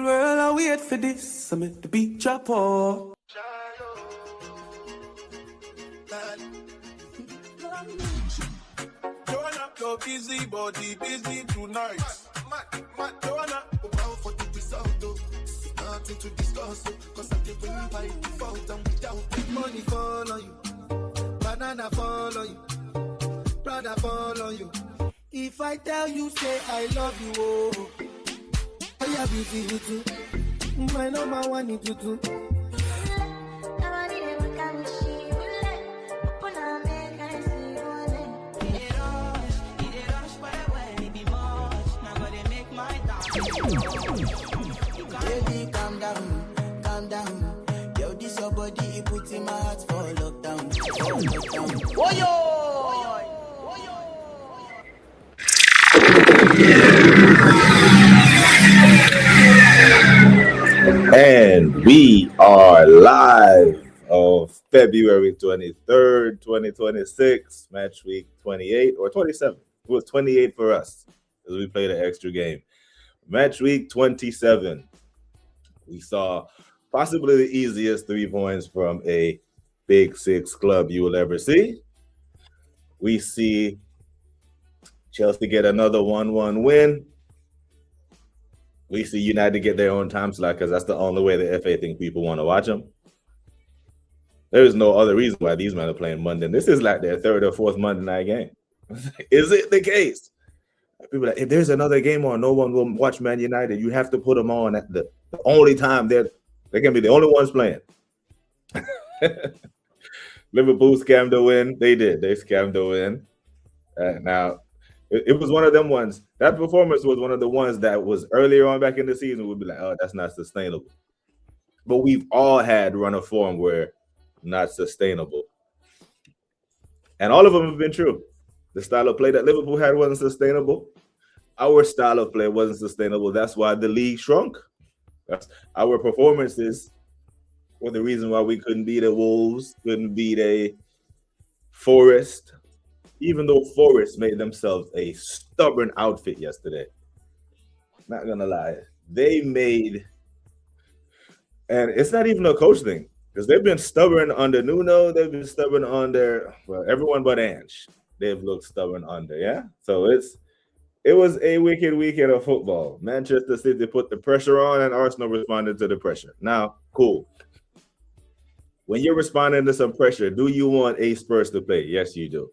world, I wait for this. I'm at the beach, up all. Joanna, you're busy, body busy tonight. Joanna, for the result, nothing to discuss, cause I did win by default and without money follow you, banana follow you, brother follow you. If I tell you, say I love you, oh, I be beautiful too. My number one is you too. Baby, calm down. Yo, this your body, it puts in my heart for lockdown. Oh, yo! And we are live on February 23rd, 2026, match week 28 or 27. It was 28 for us as we played an extra game. Match week 27. We saw possibly the easiest 3 points from a Big Six club you will ever see. We see Chelsea get another 1-1 win. We see United get their own time slot because that's the only way the FA think people want to watch them. There is no other reason why these men are playing Monday. This is like their third or fourth Monday night game. Is it the case? People are like, if there's another game on, no one will watch Man United. You have to put them on at the only time they can be the only ones playing. Liverpool scammed the win. They did. They scammed the win. Now, it was one of them ones. That performance was one of the ones that was earlier on back in the season. We'd be like, oh, that's not sustainable. But we've all had run of form where not sustainable. And all of them have been true. The style of play that Liverpool had wasn't sustainable. Our style of play wasn't sustainable. That's why the league shrunk. That's our performances were the reason why we couldn't beat a Wolves, couldn't beat a Forest, even though Forest made themselves a stubborn outfit yesterday. Not gonna lie. They made, and it's not even a coach thing, because they've been stubborn under Nuno, they've been stubborn under, well, everyone but Ange. They've looked stubborn under, yeah? So it was a wicked weekend of football. Manchester City put the pressure on and Arsenal responded to the pressure. Now, cool. When you're responding to some pressure, do you want a Spurs to play? Yes, you do.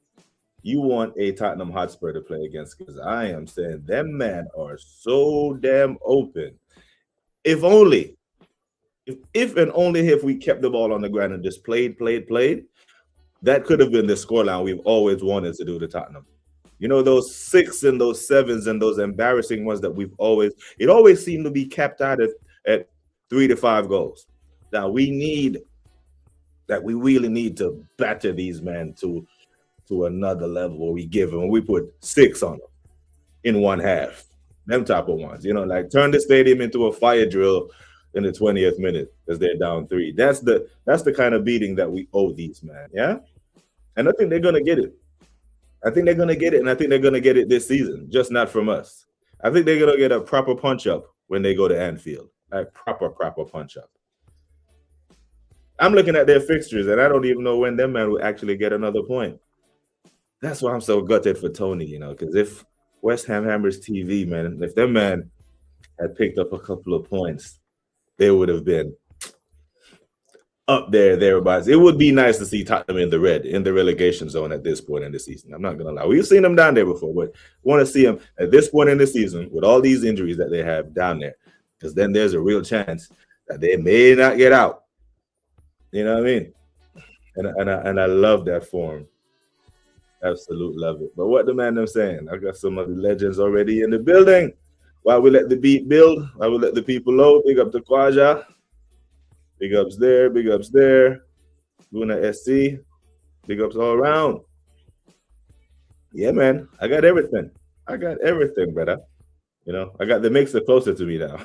You want a Tottenham Hotspur to play against, because I am saying them men are so damn open. If only, if and only if we kept the ball on the ground and just played, that could have been the scoreline we've always wanted to do to Tottenham. You know, those 6s and those 7s and those embarrassing ones that it always seemed to be capped out at 3 to 5 goals. Now we really need to batter these men to another level where we give them, when we put 6 on them in one half. Them type of ones, like turn the stadium into a fire drill in the 20th minute because they're down 3. That's the kind of beating that we owe these men, yeah? And I think they're going to get it. I think they're going to get it, and I think they're going to get it this season, just not from us. I think they're going to get a proper punch-up when they go to Anfield, a proper punch-up. I'm looking at their fixtures, and I don't even know when them men will actually get another point. That's why I'm so gutted for Tony, because if West Ham hammers TV, man, if them man had picked up a couple of points, they would have been up thereabouts. It would be nice to see Tottenham in the relegation zone at this point in the season. I'm not going to lie. We've seen them down there before, but want to see them at this point in the season with all these injuries that they have down there, because then there's a real chance that they may not get out. You know what I mean? And I love that form. Absolute love it. But what the man them saying? I got some of the legends already in the building. While we let the beat build, while we let the people know, big up to Kwaja. Big ups there, big ups there. Luna SC. Big ups all around. Yeah, man. I got everything. Brother. I got the mixer closer to me now.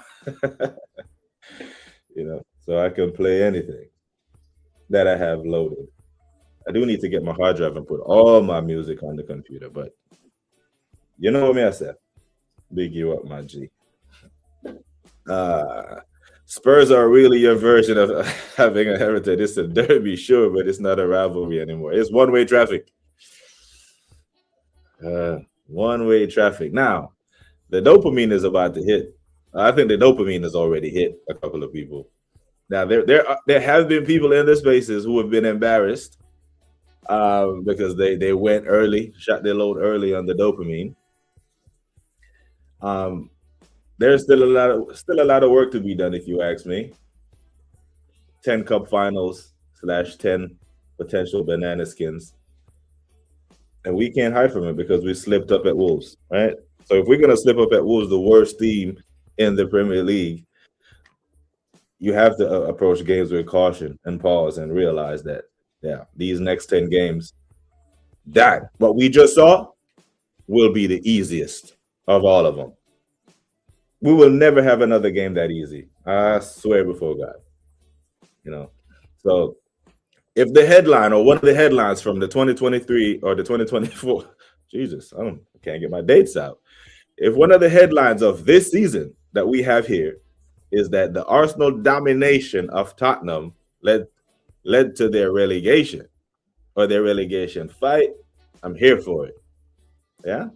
So I can play anything that I have loaded. I do need to get my hard drive and put all my music on the computer, but you know what I said. Big you up, my G. Spurs are really your version of having a heritage. It's a derby, sure, but it's not a rivalry anymore. It's one-way traffic. One-way traffic. Now, the dopamine is about to hit. I think the dopamine has already hit a couple of people. Now, there have been people in the spaces who have been embarrassed because they went early, shot their load early on the dopamine. There's still a lot of work to be done, if you ask me. 10 cup finals / 10 potential banana skins. And we can't hide from it because we slipped up at Wolves, right? So if we're going to slip up at Wolves, the worst team in the Premier League, you have to approach games with caution and pause and realize that, yeah, these next 10 games, that what we just saw will be the easiest of all of them. We will never have another game that easy. I swear before God. So if the headline or one of the headlines from the 2023 or the 2024, Jesus, I can't get my dates out. If one of the headlines of this season that we have here is that the Arsenal domination of Tottenham led to their relegation or their relegation fight, I'm here for it. Yeah.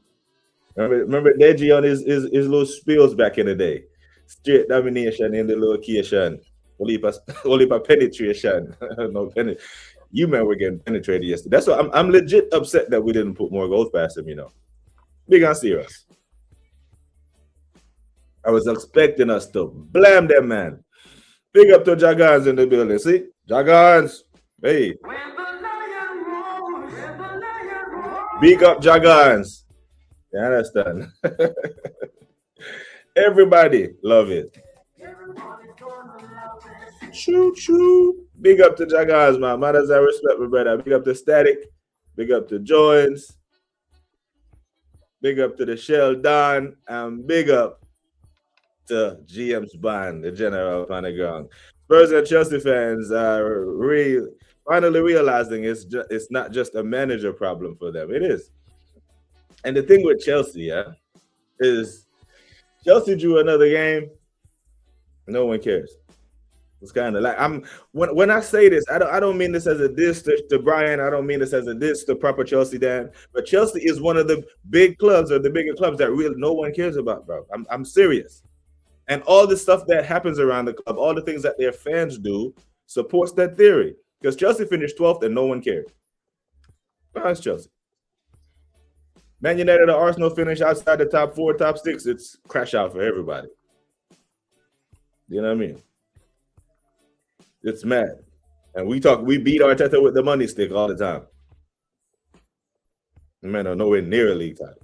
Remember Deji on his little spills back in the day. Straight domination in the location. Only penetration. No penetration. You men were getting penetrated yesterday. That's why I'm legit upset that we didn't put more goals past him, Big on serious. I was expecting us to blam them, man. Big up to Jagans in the building. See? Jagans. Hey. Big up Jagans. You understand? Everybody love it. Choo. Big up to Jagars, man. Man, as I respect my brother. Big up to Static. Big up to Joins. Big up to the Shell Don. And big up to GM's band, the General on the ground. Spurs and Chelsea fans are finally realizing it's not just a manager problem for them. It is. And the thing with Chelsea, is Chelsea drew another game. No one cares. It's kind of like when I say this, I don't mean this as a diss to Brian. I don't mean this as a diss to proper Chelsea Dan. But Chelsea is one of the big clubs or the bigger clubs that really no one cares about, bro. I'm serious. And all the stuff that happens around the club, all the things that their fans do, supports that theory. Because Chelsea finished 12th and no one cared. That's Chelsea. Man United or Arsenal finish outside the top 4, top 6. It's crash out for everybody. You know what I mean? It's mad. And we beat Arteta with the money stick all the time. The men are nowhere near a league title.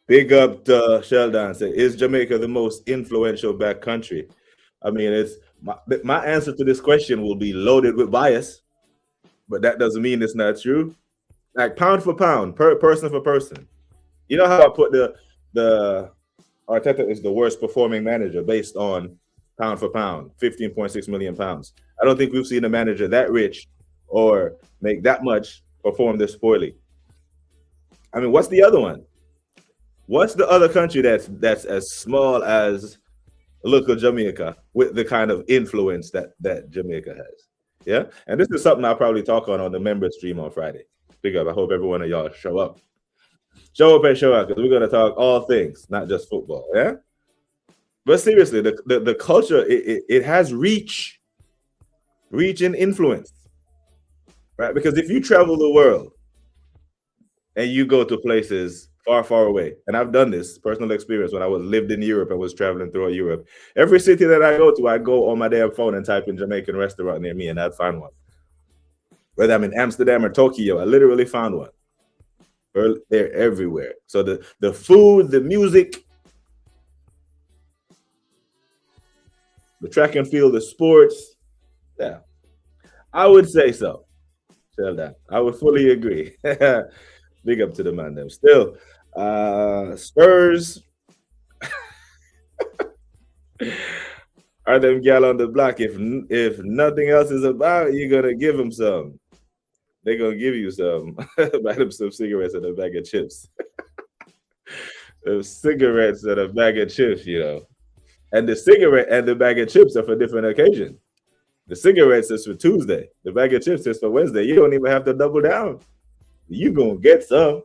Big up to Sheldon. Say, is Jamaica the most influential back country? I mean, it's my answer to this question will be loaded with bias, but that doesn't mean it's not true. Like pound for pound, person for person. You know how I put the Arteta is the worst performing manager based on pound for pound, 15.6 million pounds. I don't think we've seen a manager that rich or make that much perform this poorly. I mean, what's the other one? What's the other country that's as small as local Jamaica with the kind of influence that Jamaica has? Yeah, and this is something I'll probably talk on the member stream on Friday. Big up. I hope every one of y'all show up. Show up and show out because we're going to talk all things, not just football. Yeah. But seriously, the culture, it has reach and influence, right? Because if you travel the world and you go to places far, far away, and I've done this personal experience when I lived in Europe and was traveling through Europe. Every city that I go to, I'd go on my damn phone and type in Jamaican restaurant near me and I'd find one. Whether I'm in Amsterdam or Tokyo, I literally found one. They're everywhere. So the food, the music, the track and field, the sports, yeah, I would say so. Tell that. I would fully agree. Big up to the man them. Still, Spurs are them gal on the block. If nothing else is about, you're gonna give them some. They're gonna give you some. Buy them some cigarettes and a bag of chips. Cigarettes and a bag of chips, you know. And the cigarette and the bag of chips are for different occasions. The cigarettes is for Tuesday. The bag of chips is for Wednesday. You don't even have to double down. You gonna get some.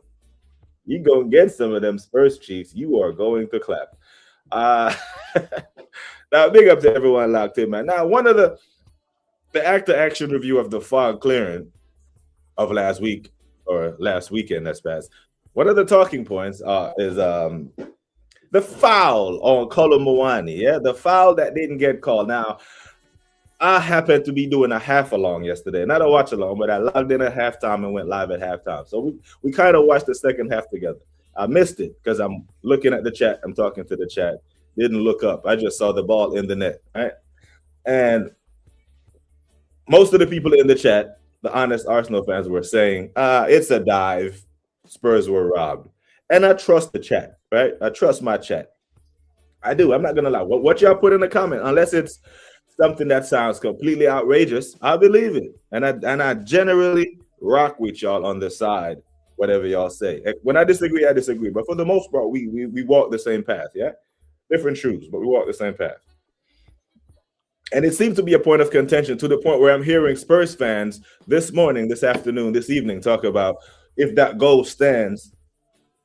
You gonna get some of them Spurs Chiefs. You are going to clap. Now, big up to everyone locked in, man. Now, one of the action review of the fog clearing of last week or last weekend that's passed. One of the talking points is the foul on Kolomouani. Yeah, the foul that didn't get called. Now, I happened to be doing a half along yesterday, not a watch along, but I logged in at halftime and went live at halftime. So we kind of watched the second half together. I missed it because I'm looking at the chat. I'm talking to the chat. Didn't look up. I just saw the ball in the net. Right? And most of the people in the chat, the honest Arsenal fans, were saying, it's a dive. Spurs were robbed. And I trust the chat, right? I trust my chat. I do. I'm not going to lie. What y'all put in the comment, unless it's something that sounds completely outrageous, I believe it. And I generally rock with y'all on the side, whatever y'all say. When I disagree, I disagree. But for the most part, we walk the same path, yeah? Different shoes, but we walk the same path. And it seems to be a point of contention to the point where I'm hearing Spurs fans this morning, this afternoon, this evening talk about if that goal stands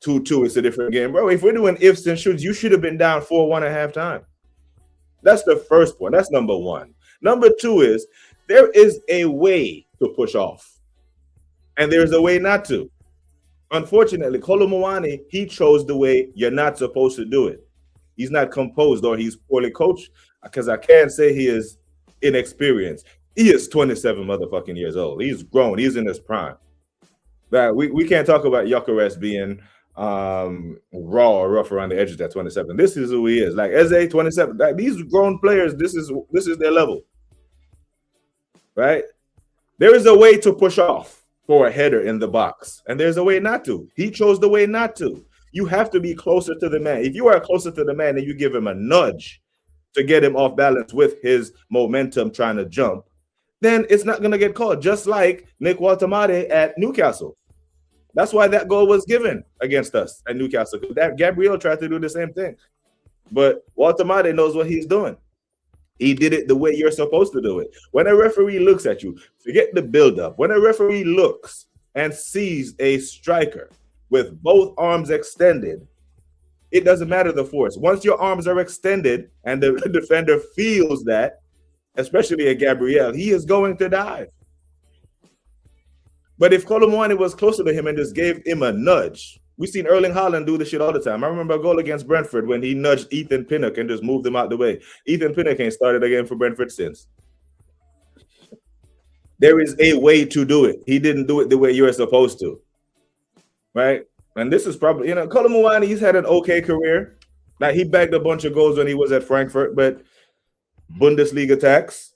2-2, it's a different game. Bro, if we're doing ifs and shoulds, you should have been down 4-1 at halftime. That's the first point. That's number one. Number two is there is a way to push off, and there's a way not to. Unfortunately, Kolomouani, he chose the way you're not supposed to do it. He's not composed or he's poorly coached, because I can't say he is inexperienced. He is 27 motherfucking years old. He's grown. He's in his prime. That we can't talk about Gyökeres being raw or rough around the edges at 27. This is who he is. Like Eze, 27. Like, these grown players, this is their level. Right? There is a way to push off for a header in the box, and there's a way not to. He chose the way not to. You have to be closer to the man. If you are closer to the man and you give him a nudge to get him off balance with his momentum trying to jump, then it's not going to get called, just like Nick Waltamade at Newcastle. That's why that goal was given against us at Newcastle. That Gabriel tried to do the same thing. But Waltamade knows what he's doing. He did it the way you're supposed to do it. When a referee looks at you, forget the build-up. When a referee looks and sees a striker with both arms extended, it doesn't matter the force. Once your arms are extended and the defender feels that, especially a Gabriel, he is going to dive. But if Kolomouani was closer to him and just gave him a nudge, we've seen Erling Haaland do this shit all the time. I remember a goal against Brentford when he nudged Ethan Pinnock and just moved him out the way. Ethan Pinnock ain't started again for Brentford since. There is a way to do it. He didn't do it the way you're supposed to. Right? And this is probably, Kolomouani, he's had an okay career. Like, he bagged a bunch of goals when he was at Frankfurt, but Bundesliga tax.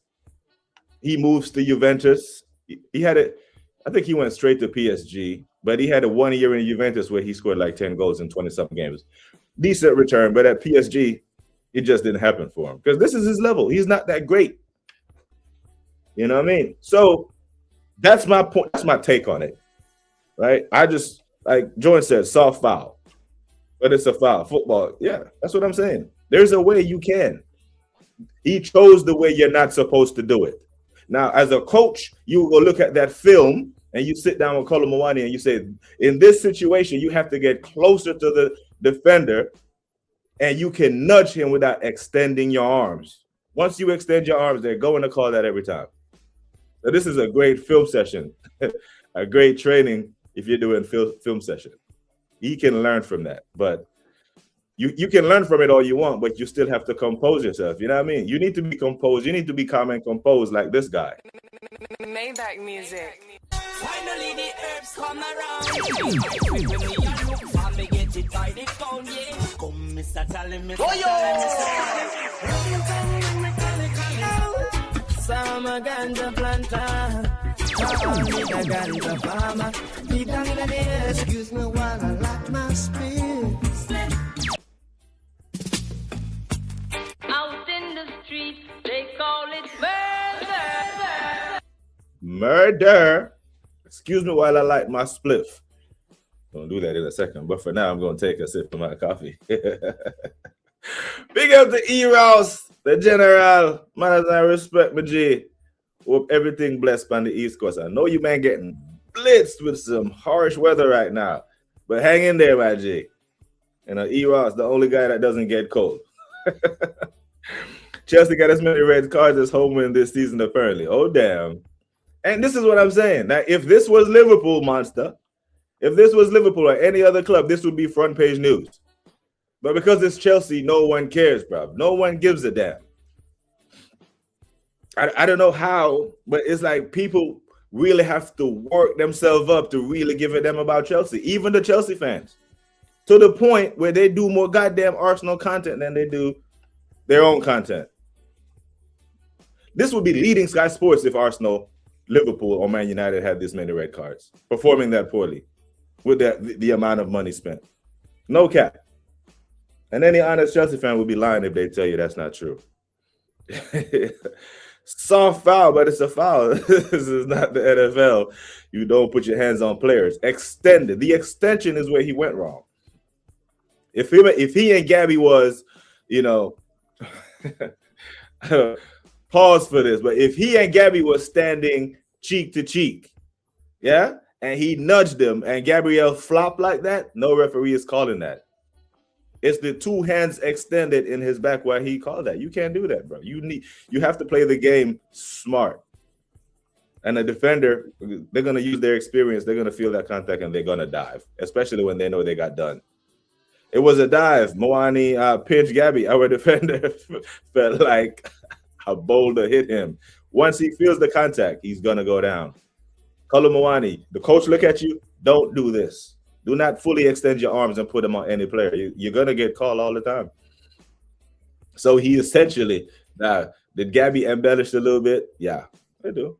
He moves to Juventus. He had it. I think he went straight to PSG, but he had a 1 year in Juventus where he scored like 10 goals in 20-something games. Decent return, but at PSG, it just didn't happen for him because this is his level. He's not that great. You know what I mean? So that's my point. That's my take on it, right? I just, like Jordan said, soft foul, but it's a foul. Football, yeah, that's what I'm saying. There's a way you can. He chose the way you're not supposed to do it. Now, as a coach, you will look at that film and you sit down with Kolomouani and you say, in this situation, you have to get closer to the defender and you can nudge him without extending your arms. Once you extend your arms, they're going to call that every time. So this is a great film session, a great training if you're doing film session. He can learn from that, but you can learn from it all you want, but you still have to compose yourself. You know what I mean? You need to be composed. You need to be calm and composed like this guy. Maybach music. Finally the herbs come around. Come, Mr. Talent, Summer ganja planter. Ganja farmer. Deep down in the air, excuse me while I light my spirit. Out in the street, they call it murder. Murder. Excuse me while I light my spliff. I'm going to do that in a second, but for now, I'm going to take a sip of my coffee. Big up to E-Rouse, the general. Man, I respect my G. Hope everything blessed on the East Coast. I know you man getting blitzed with some harsh weather right now. But hang in there, my G. You know, E-Ross, the only guy that doesn't get cold. Chelsea got as many red cards as home win this season, apparently. Oh, damn. And this is what I'm saying. Now, if this was Liverpool, monster, if this was Liverpool or any other club, this would be front page news. But because it's Chelsea, no one cares, bro. No one gives a damn. I don't know how, but it's like people really have to work themselves up to really give a damn about Chelsea, even the Chelsea fans, to the point where they do more goddamn Arsenal content than they do their own content. This would be leading Sky Sports if Arsenal, Liverpool, or Man United had this many red cards, performing that poorly with the amount of money spent. No cap. And any honest Chelsea fan would be lying if they tell you that's not true. Soft foul, but it's a foul. This is not the NFL. You don't put your hands on players. Extended. The extension is where he went wrong. If he and Gabby was, you know, pause for this, but if he and Gabby was standing cheek to cheek, yeah, and he nudged him and Gabrielle flopped like that, no referee is calling that. It's the two hands extended in his back why he called that. You can't do that, bro. You have to play the game smart. And the defender, they're going to use their experience. They're going to feel that contact and they're going to dive, especially when they know they got done. It was a dive. Moani pinched Gabby. Our defender felt like a boulder hit him. Once he feels the contact, he's going to go down. Kolo Moani, the coach look at you. Don't do this. Do not fully extend your arms and put them on any player. You're going to get called all the time. So he essentially, did Gabby embellish a little bit? Yeah, they do.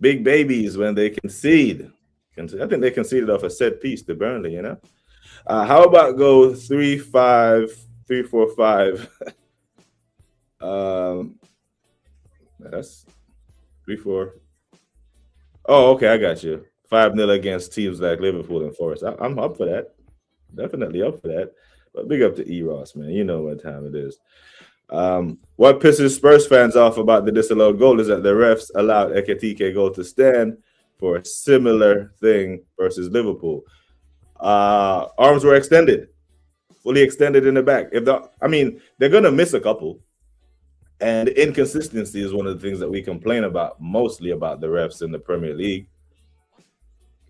Big babies when they concede. I think they conceded off a set piece to Burnley, you know? How about go 3-5, 3-4-5? That's 3-4. Oh, okay, I got you. 5-0 against teams like Liverpool and Forest. I'm up for that. Definitely up for that. But big up to E-Ross, man. You know what time it is. What pisses Spurs fans off about the disallowed goal is that the refs allowed Ekitike goal to stand for a similar thing versus Liverpool. Arms were extended, fully extended in the back. They're going to miss a couple. And inconsistency is one of the things that we complain about mostly about the refs in the Premier League.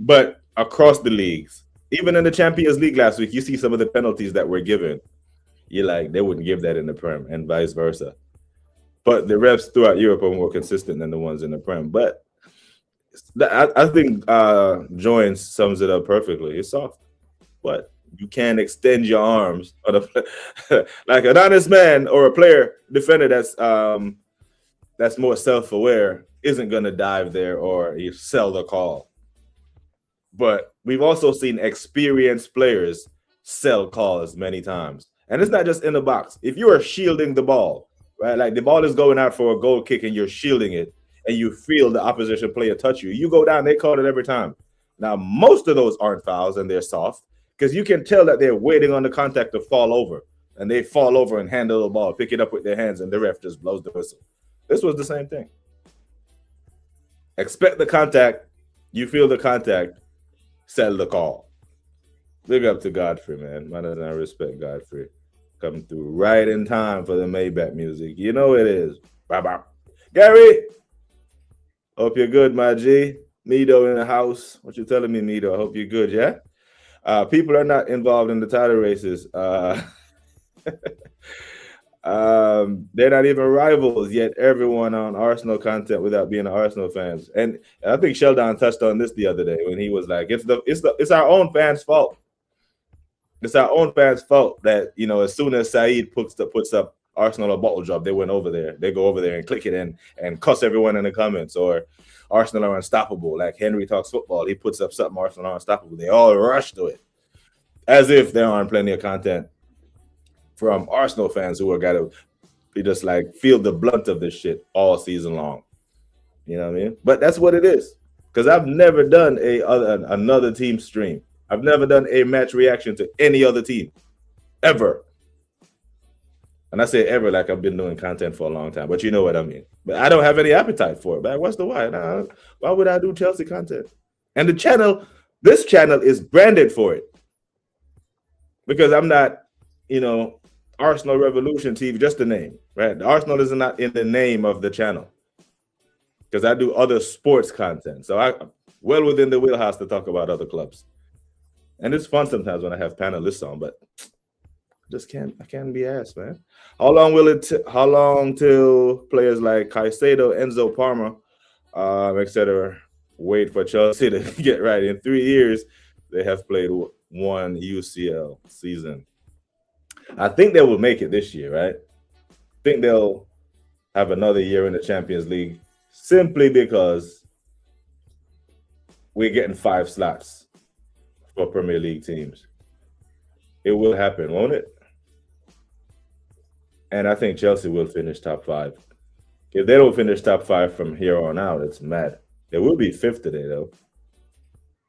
But across the leagues, even in the Champions League last week, you see some of the penalties that were given. You're like, they wouldn't give that in the Prem and vice versa. But the refs throughout Europe are more consistent than the ones in the Prem. But I think Joins sums it up perfectly. It's soft. But you can't extend your arms on like an honest man or a player defender that's more self-aware isn't going to dive there or you sell the call. But we've also seen experienced players sell calls many times. And it's not just in the box. If you are shielding the ball, right? Like the ball is going out for a goal kick and you're shielding it and you feel the opposition player touch you. You go down, they call it every time. Now, most of those aren't fouls and they're soft because you can tell that they're waiting on the contact to fall over. And they fall over and handle the ball, pick it up with their hands, and the ref just blows the whistle. This was the same thing. Expect the contact. You feel the contact. Settle the call. Big up to Godfrey, man. Man, I respect Godfrey. Coming through right in time for the Maybach music. You know it is. Bye-bye. Gary! Hope you're good, my G. Mido in the house. What you telling me, Mido? I hope you're good, yeah? People are not involved in the title races. They're not even rivals, yet everyone on Arsenal content without being Arsenal fans. And I think Sheldon touched on this the other day when he was like, it's our own fans' fault. It's our own fans' fault that, you know, as soon as Saeed puts up Arsenal a bottle drop, they went over there. They go over there and click it and cuss everyone in the comments, or Arsenal are unstoppable. Like Henry talks football, he puts up something Arsenal are unstoppable. They all rush to it as if there aren't plenty of content from Arsenal fans who are got to be just like feel the blunt of this shit all season long. You know what I mean? But that's what it is. Because I've never done another team stream. I've never done a match reaction to any other team. Ever. And I say ever like I've been doing content for a long time, but you know what I mean. But I don't have any appetite for it. But what's the why? Nah, why would I do Chelsea content? And this channel is branded for it. Because I'm not, Arsenal Revolution TV, just the name, right? The Arsenal is not in the name of the channel. Because I do other sports content. So I well within the wheelhouse to talk about other clubs. And it's fun sometimes when I have panelists on, but I can't be asked, man. How long till players like Caicedo, Enzo, Palmer, etc. wait for Chelsea to get right? In 3 years, they have played one UCL season. I think they will make it this year, right? I think they'll have another year in the Champions League simply because we're getting 5 slots for Premier League teams. It will happen, won't it? And I think Chelsea will finish top 5. If they don't finish top 5 from here on out, it's mad. They will be 5th today, though.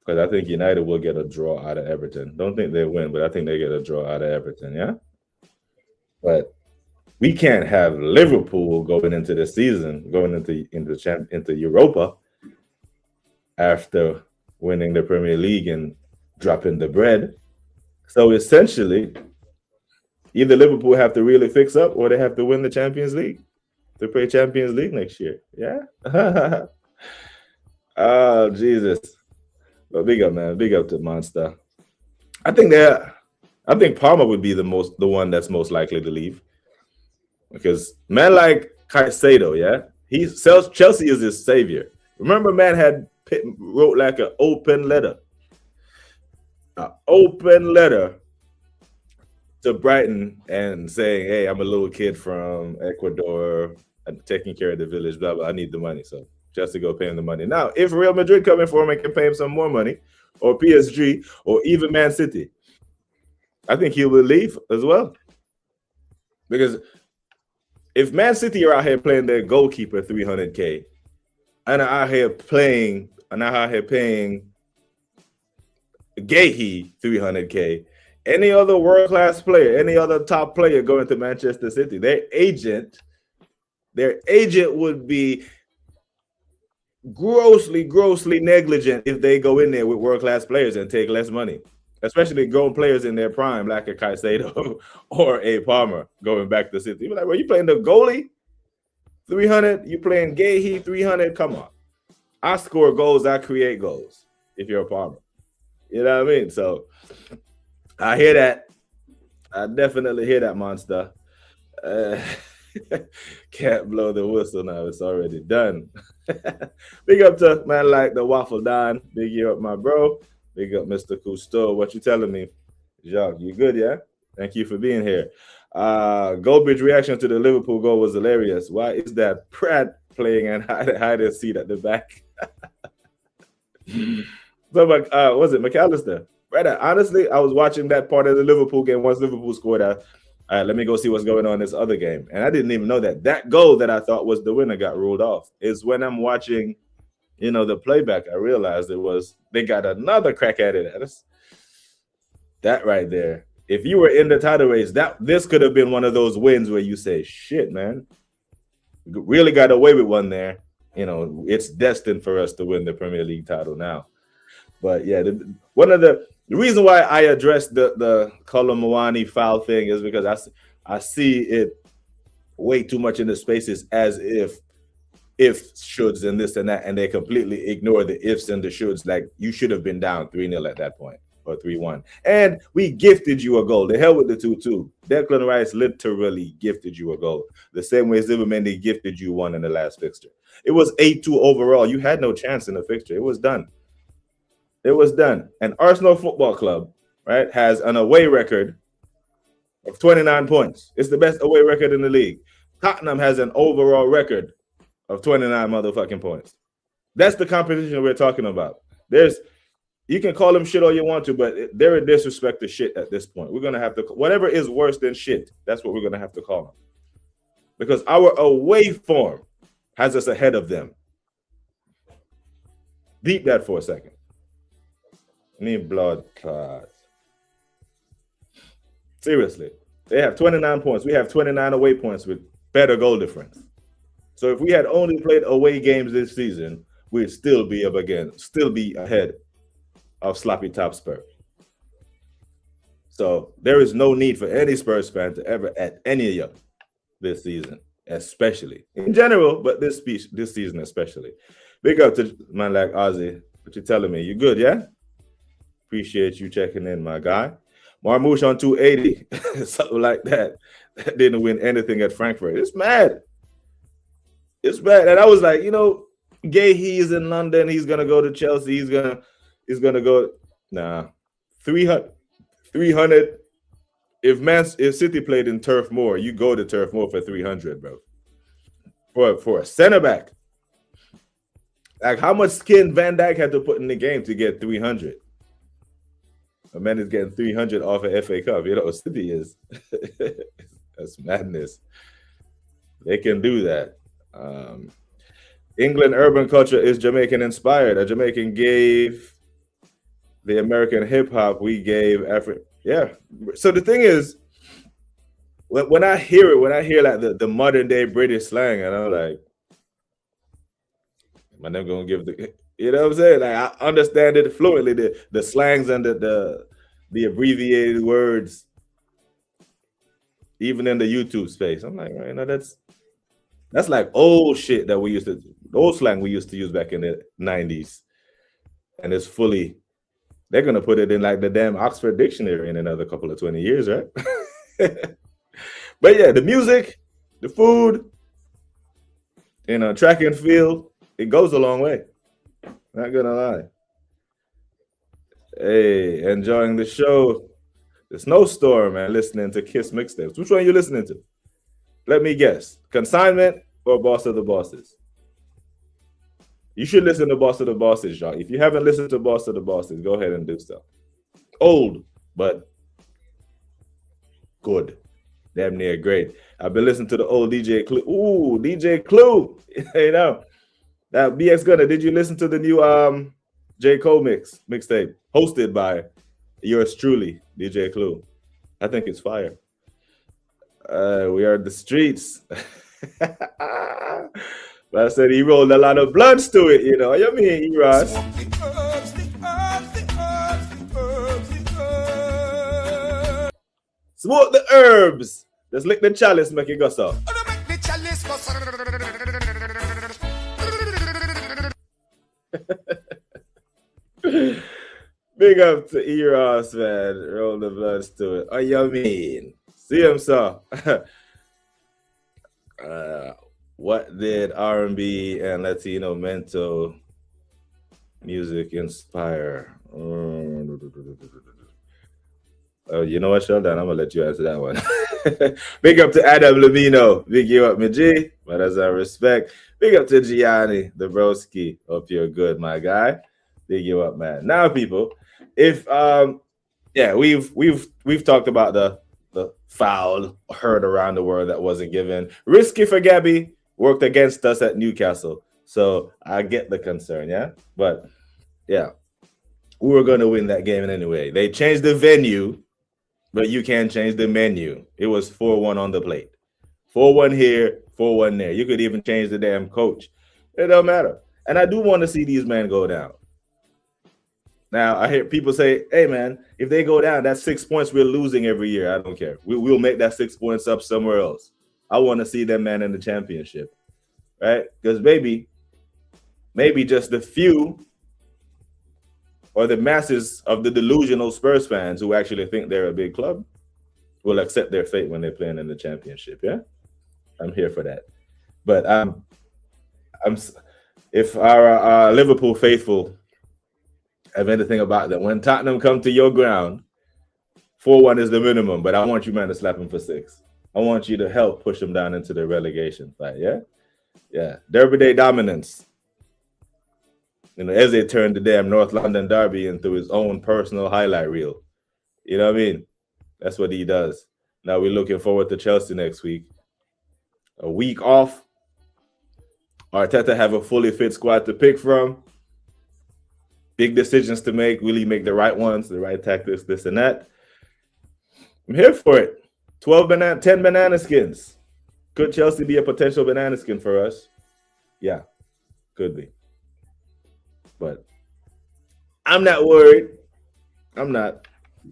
Because I think United will get a draw out of Everton. Don't think they win, but I think they get a draw out of Everton, yeah? But we can't have Liverpool going into the season, going into Europa after winning the Premier League and dropping the bread. So essentially, either Liverpool have to really fix up or they have to win the Champions League to play Champions League next year. Yeah? Oh, Jesus. But big up, man. Big up to Monster. I think Palmer would be the one that's most likely to leave. Because man like Caicedo, yeah? Chelsea is his savior. Remember, man wrote like an open letter. An open letter to Brighton and saying, hey, I'm a little kid from Ecuador. I'm taking care of the village, blah, blah. I need the money. So Chelsea go pay him the money. Now, if Real Madrid come in for him and can pay him some more money, or PSG, or even Man City, I think he will leave as well. Because if Man City are out here playing their goalkeeper $300K, and are out here paying Gahey $300K, any other world-class player, any other top player going to Manchester City, their agent would be grossly negligent if they go in there with world-class players and take less money, especially grown players in their prime like a Caicedo or a Palmer going back to City. You're like, well, you playing the goalie 300, you playing Gahey 300, come on. I score goals, I create goals if you're a Palmer. You know what I mean? So I hear that. I definitely hear that, Monster. Can't blow the whistle now. It's already done. Big up to man like the Waffle Don. Big you up, my bro. Big up, Mr. Cousteau. What you telling me? Jacques, you good, yeah? Thank you for being here. Goldbridge reaction to the Liverpool goal was hilarious. Why is that Pratt playing and hide and seat at the back? So, was it McAllister? Right. Honestly, I was watching that part of the Liverpool game once Liverpool scored. All right, let me go see what's going on in this other game. And I didn't even know that goal that I thought was the winner got ruled off. Is when I'm watching, the playback, I realized they got another crack at it. That right there. If you were in the title race, this could have been one of those wins where you say, shit, man, really got away with one there. It's destined for us to win the Premier League title now. But yeah, the reason why I addressed the Colomwani foul thing is because I see it way too much in the spaces as if shoulds and this and that, and they completely ignore the ifs and the shoulds. Like, you should have been down 3-0 at that point or 3-1. And we gifted you a goal. The hell with the 2-2. Declan Rice literally gifted you a goal. The same way Zubimendi gifted you one in the last fixture. It was 8-2 overall. You had no chance in the fixture. It was done. It was done. And Arsenal Football Club, right, has an away record of 29 points. It's the best away record in the league. Tottenham has an overall record of 29 motherfucking points. That's the competition we're talking about. You can call them shit all you want to, but they're a disrespect to shit at this point. We're going to have to, whatever is worse than shit, that's what we're going to have to call them. Because our away form has us ahead of them. Deep that for a second. Need blood clots. Seriously. They have 29 points. We have 29 away points with better goal difference. So if we had only played away games this season, we'd still be up again, still be ahead of sloppy top Spurs. So there is no need for any Spurs fan to ever add any of you this season, especially in general, but this season especially. Big up to man like Ozzy. What you telling me? You good, yeah? Appreciate you checking in, my guy. Marmouche on 280, something like that. That didn't win anything at Frankfurt. It's mad. It's bad. And I was like, Gay, he's in London. He's gonna go to Chelsea. He's gonna go. Nah, 300. If City played in Turf Moor, you go to Turf Moor for 300, bro. For a center back. Like how much skin Van Dijk had to put in the game to get 300? A man is getting 300 off an FA Cup. You know what City is? That's madness. They can do that. England urban culture is Jamaican inspired. A Jamaican gave the American hip hop. We gave Africa. Yeah. So the thing is, when I hear like the modern day British slang, and I'm like, am I never gonna give the, you know what I'm saying? Like I understand it fluently, the slangs and the abbreviated words, even in the YouTube space. I'm like, right now that's like old shit that we used to, old slang we used to use back in the 90s, and it's fully. They're gonna put it in like the damn Oxford Dictionary in another couple of 20 years, right? But yeah, the music, the food, track and field, it goes a long way. Not gonna lie. Hey, enjoying the show. The snowstorm, man, listening to Kiss mixtapes. Which one are you listening to? Let me guess. Consignment or Boss of the Bosses? You should listen to Boss of the Bosses, y'all. If you haven't listened to Boss of the Bosses, go ahead and do so. Old, but good. Damn near great. I've been listening to the old DJ Clue. Ooh, DJ Clue. That BX Gunner, did you listen to the new J. Cole mixtape hosted by yours truly, DJ Clue? I think it's fire. We are the streets. But I said he rolled a lot of bloods to it, What you mean, Ross? Smoke the herbs. Just lick the chalice, make it go so. Big up to Eros, man. Roll the bloods to it. Oh, you mean? See him, sir. What did R&B and Latino mental music inspire? You know what, Sheldon? I'm going to let you answer that one. Big up to Adam Lamino. Big you up, G. But as I respect. Big up to Gianni, the broski. Hope you're good, my guy. Big you up, man. Now, people, if we've talked about the foul heard around the world that wasn't given. Risky for Gabby worked against us at Newcastle. So I get the concern, yeah? But yeah, we were going to win that game anyway. They changed the venue, but you can't change the menu. It was 4-1 on the plate. 4-1 here, 4-1 there. You could even change the damn coach. It don't matter. And I do want to see these men go down. Now, I hear people say, hey, man, if they go down, that's 6 points we're losing every year. I don't care. We'll make that 6 points up somewhere else. I want to see them, man, in the championship, right? Because maybe just the few or the masses of the delusional Spurs fans who actually think they're a big club will accept their fate when they're playing in the championship, yeah? I'm here for that. But if our Liverpool faithful have anything about them, when Tottenham come to your ground, 4-1 is the minimum, but I want you, man, to slap them for 6. I want you to help push them down into the relegation fight, yeah? Yeah. Derby Day dominance. Eze turned the damn North London derby into his own personal highlight reel. You know what I mean? That's what he does. Now we're looking forward to Chelsea next week. A week off. Arteta have a fully fit squad to pick from. Big decisions to make. Will he make the right ones, the right tactics, this and that? I'm here for it. 10 banana skins. Could Chelsea be a potential banana skin for us? Yeah, could be. But I'm not worried. I'm not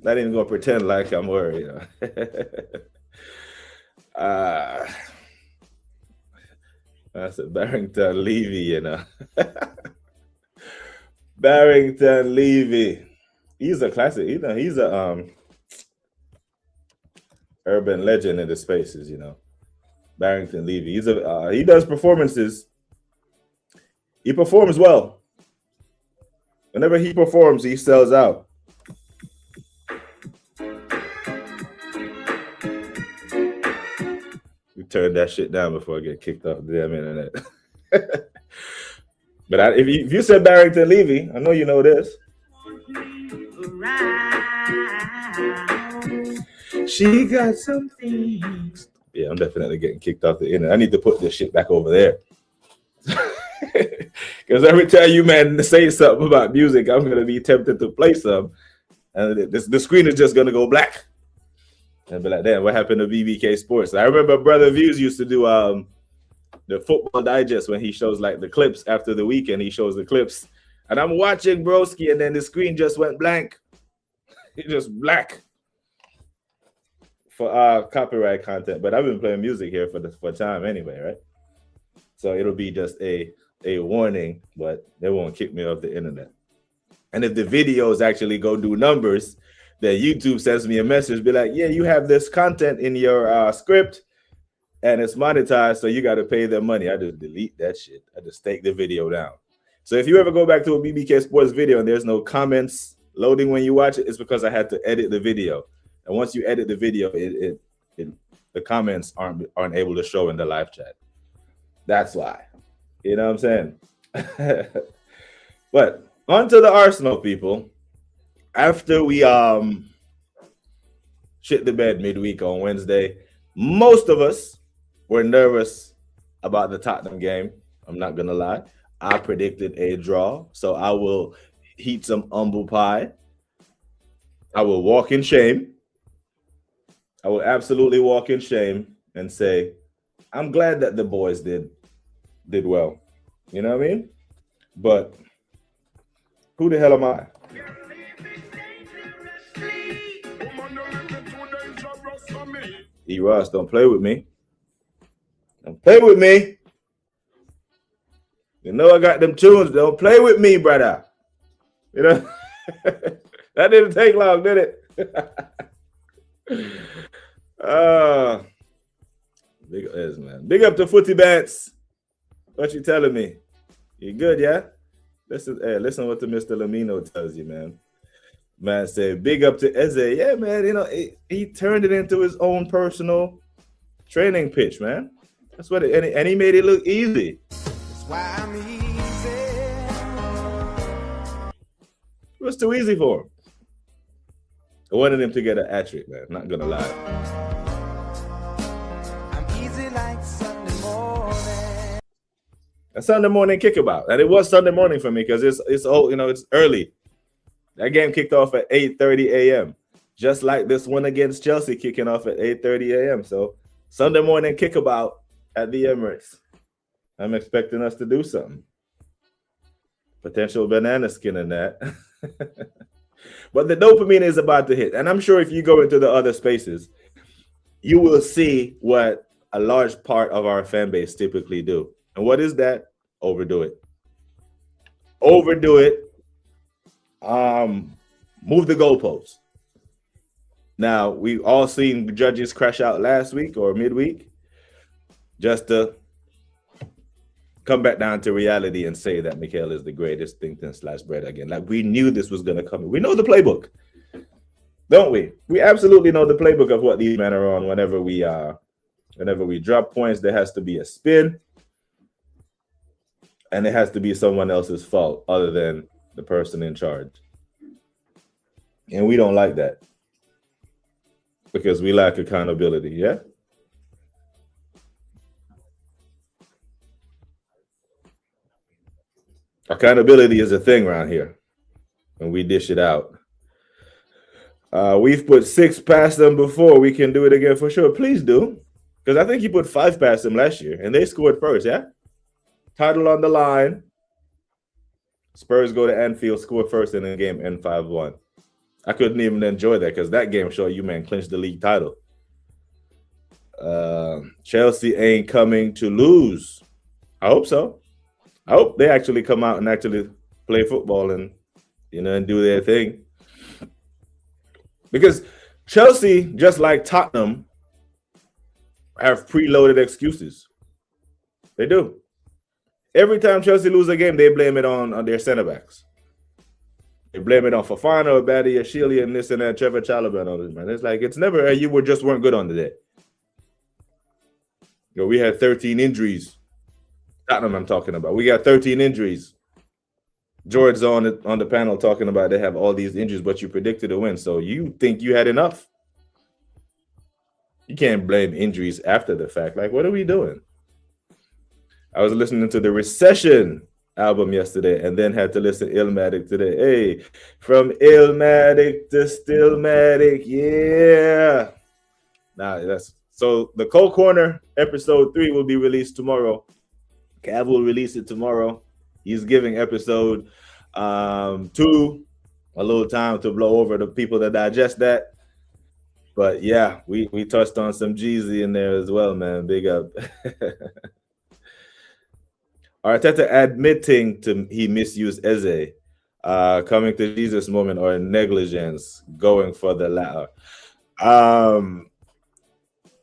even gonna pretend like I'm worried. I said Barrington Levy, Barrington Levy. He's a classic. He's a urban legend in the spaces. Barrington Levy. He does performances. He performs well. Whenever he performs, he sells out. We turn that shit down before I get kicked off the damn internet. But if you said Barrington Levy, I know you know this. She got some things. Yeah, I'm definitely getting kicked off the internet. I need to put this shit back over there. Because every time you man say something about music, I'm gonna be tempted to play some, and the screen is just gonna go black. And be like, damn, what happened to BBK Sports? I remember Brother Views used to do the football digest when he shows like the clips after the weekend. He shows the clips, and I'm watching Broski, and then the screen just went blank. It just black for copyright content. But I've been playing music here for time anyway, right? So it'll be just a warning, but they won't kick me off the internet. And if the videos actually go do numbers, then YouTube sends me a message, be like, yeah, you have this content in your script and it's monetized, so you got to pay them money. I just delete that shit. I just take the video down. So if you ever go back to a BBK Sports video and there's no comments loading when you watch it, it's because I had to edit the video. And once you edit the video, the comments aren't able to show in the live chat. That's why. You know what I'm saying? But on to the Arsenal, people. After we shit the bed midweek on Wednesday, most of us were nervous about the Tottenham game. I'm not going to lie. I predicted a draw, so I will heat some humble pie. I will walk in shame. I will absolutely walk in shame and say, I'm glad that the boys did well. You know what I mean? But who the hell am I? Ross, don't play with me. Don't play with me. You know I got them tunes. Don't play with me, brother. You know? That didn't take long, did it? Big Ez, man. Big up to Footy Bants. What you telling me? You good, yeah? Listen what the Mr. Lamino tells you, man. Man said, big up to Eze. Yeah, man, he turned it into his own personal training pitch, man. That's what and he made it look easy. That's why I'm easy. It was too easy for him. I wanted him to get an hat-trick, man. Not gonna lie. I'm easy like Sunday morning. A Sunday morning kickabout. And it was Sunday morning for me because it's it's early. That game kicked off at 8:30 a.m. Just like this one against Chelsea kicking off at 8:30 a.m. So Sunday morning kickabout at the Emirates. I'm expecting us to do something. Potential banana skin in that. But the dopamine is about to hit. And I'm sure if you go into the other spaces, you will see what a large part of our fan base typically do. And what is that? Overdo it. Overdo it. Move the goalposts. Now, we all seen judges crash out last week or midweek just to come back down to reality and say that Mikel is the greatest thing since sliced bread again. Like, we knew this was going to come. We know the playbook, don't we? We absolutely know the playbook of what these men are on. Whenever we drop points, there has to be a spin, and it has to be someone else's fault other than the person in charge. And we don't like that because we lack accountability, yeah? Accountability is a thing around here, and we dish it out. We've put 6 past them before. We can do it again for sure. Please do. Because I think you put 5 past them last year, and they scored first, yeah? Title on the line. Spurs go to Anfield, score first in the game, end 5-1. I couldn't even enjoy that because that game showed you, man, clinched the league title. Chelsea ain't coming to lose. I hope so. I hope they actually come out and actually play football and, and do their thing. Because Chelsea, just like Tottenham, have preloaded excuses. They do. Every time Chelsea lose a game, they blame it on their center backs. They blame it on Fofana, Badia, Shealy, and this and that, Trevor Chalobah and all this, man. It's like, it's never, you weren't good on the day. We had 13 injuries. Tottenham I'm talking about. We got 13 injuries. George's on the panel talking about they have all these injuries, but you predicted a win. So you think you had enough. You can't blame injuries after the fact. Like, what are we doing? I was listening to the Recession album yesterday and then had to listen to Illmatic today. Hey, from Illmatic to Stillmatic, yeah. So the Cold Corner episode 3 will be released tomorrow. Cav will release it tomorrow. He's giving episode 2 a little time to blow over the people that digest that. But yeah, we touched on some Jeezy in there as well, man. Big up. Arteta admitting he misused Eze, coming to Jesus moment or negligence, going for the latter.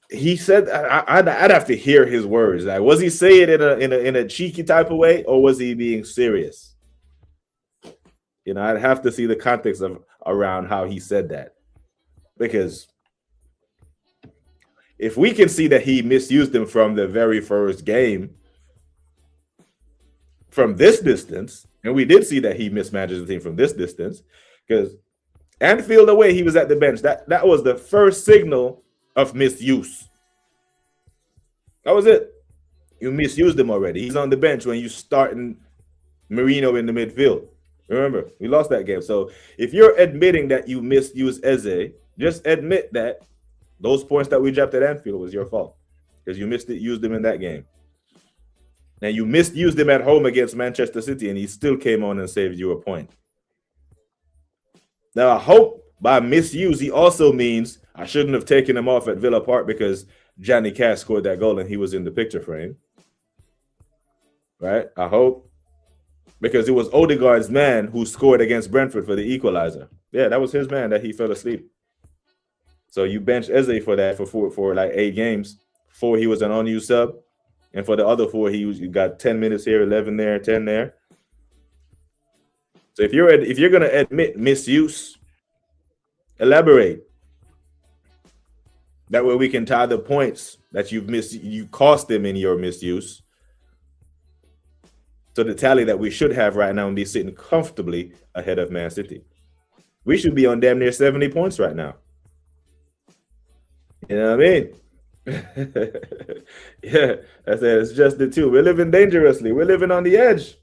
He said, I'd have to hear his words. Like, was he saying it in a cheeky type of way, or was he being serious? I'd have to see the context around how he said that, because if we can see that he misused him from the very first game, from this distance, and we did see that he mismanages the team from this distance, because Anfield away, he was at the bench. That was the first signal of misuse. That was it. You misused him already. He's on the bench when you starting Marino in the midfield. Remember, we lost that game. So if you're admitting that you misused Eze, just admit that those points that we dropped at Anfield was your fault, because you used him in that game. And you misused him at home against Manchester City, and he still came on and saved you a point. Now, I hope by misuse, he also means I shouldn't have taken him off at Villa Park because Johnny Cash scored that goal and he was in the picture frame. Right? I hope. Because it was Odegaard's man who scored against Brentford for the equalizer. Yeah, that was his man that he fell asleep. So you benched Eze for that for like 8 games. 4, he was an unused sub. And for the other 4, he got 10 minutes here, 11 there, 10 there. So if you're going to admit misuse, elaborate. That way we can tie the points that you cost them in your misuse to the tally that we should have right now and be sitting comfortably ahead of Man City. We should be on damn near 70 points right now. You know what I mean? Yeah, I said it's just the 2. We're living dangerously. We're living on the edge.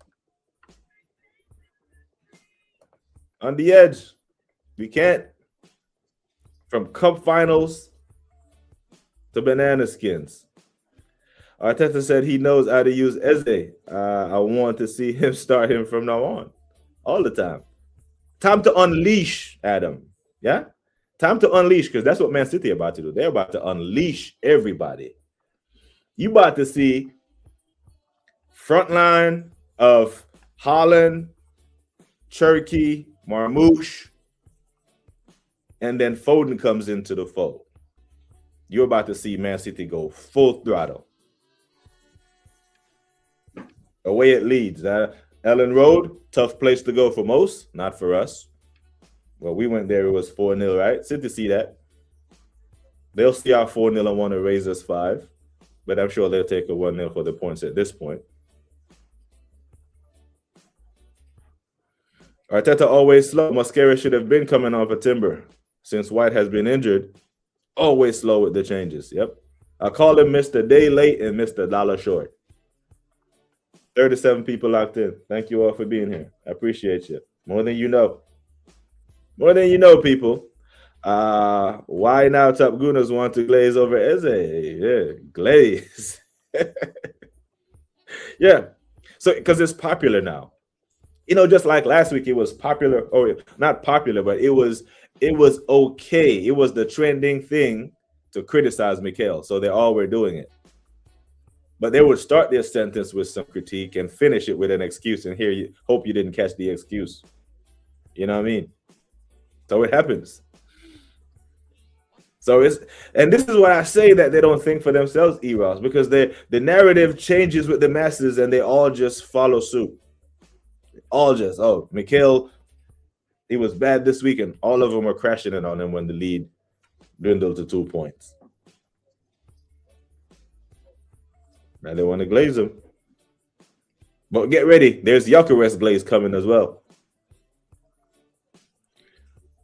On the edge. We can't. From cup finals to banana skins. Arteta said he knows how to use Eze. I want to see him start him from now on. All the time. Time to unleash, Adam. Yeah? Time to unleash, because that's what Man City are about to do. They're about to unleash everybody. You about to see front line of Haaland, Cherki, Marmoush, and then Foden comes into the fold. You're about to see Man City go full throttle. Away it leads. Ellen Road, tough place to go for most, not for us. Well, we went there, it was 4-0, right? City see that. They'll see our 4-0 and want to raise us 5. But I'm sure they'll take a 1-0 for the points at this point. Arteta always slow. Mascara should have been coming off a timber. Since White has been injured, always slow with the changes. Yep. I call him Mr. Day Late and Mr. Dollar Short. 37 people locked in. Thank you all for being here. I appreciate you. More than you know. More than you know, people. Why now Top Gunners want to glaze over Eze? Yeah, glaze. Yeah. So because it's popular now. Just like last week, it was popular, or not popular, but it was okay. It was the trending thing to criticize Mikel. So they all were doing it. But they would start their sentence with some critique and finish it with an excuse. And here, you hope you didn't catch the excuse. You know what I mean? So it happens. So and this is why I say that they don't think for themselves, Eros, because the narrative changes with the masses and they all just follow suit. All just, Mikel, he was bad this week, and all of them were crashing it on him when the lead dwindled to 2 points. Now they want to glaze him. But get ready. There's Gyökeres glaze coming as well.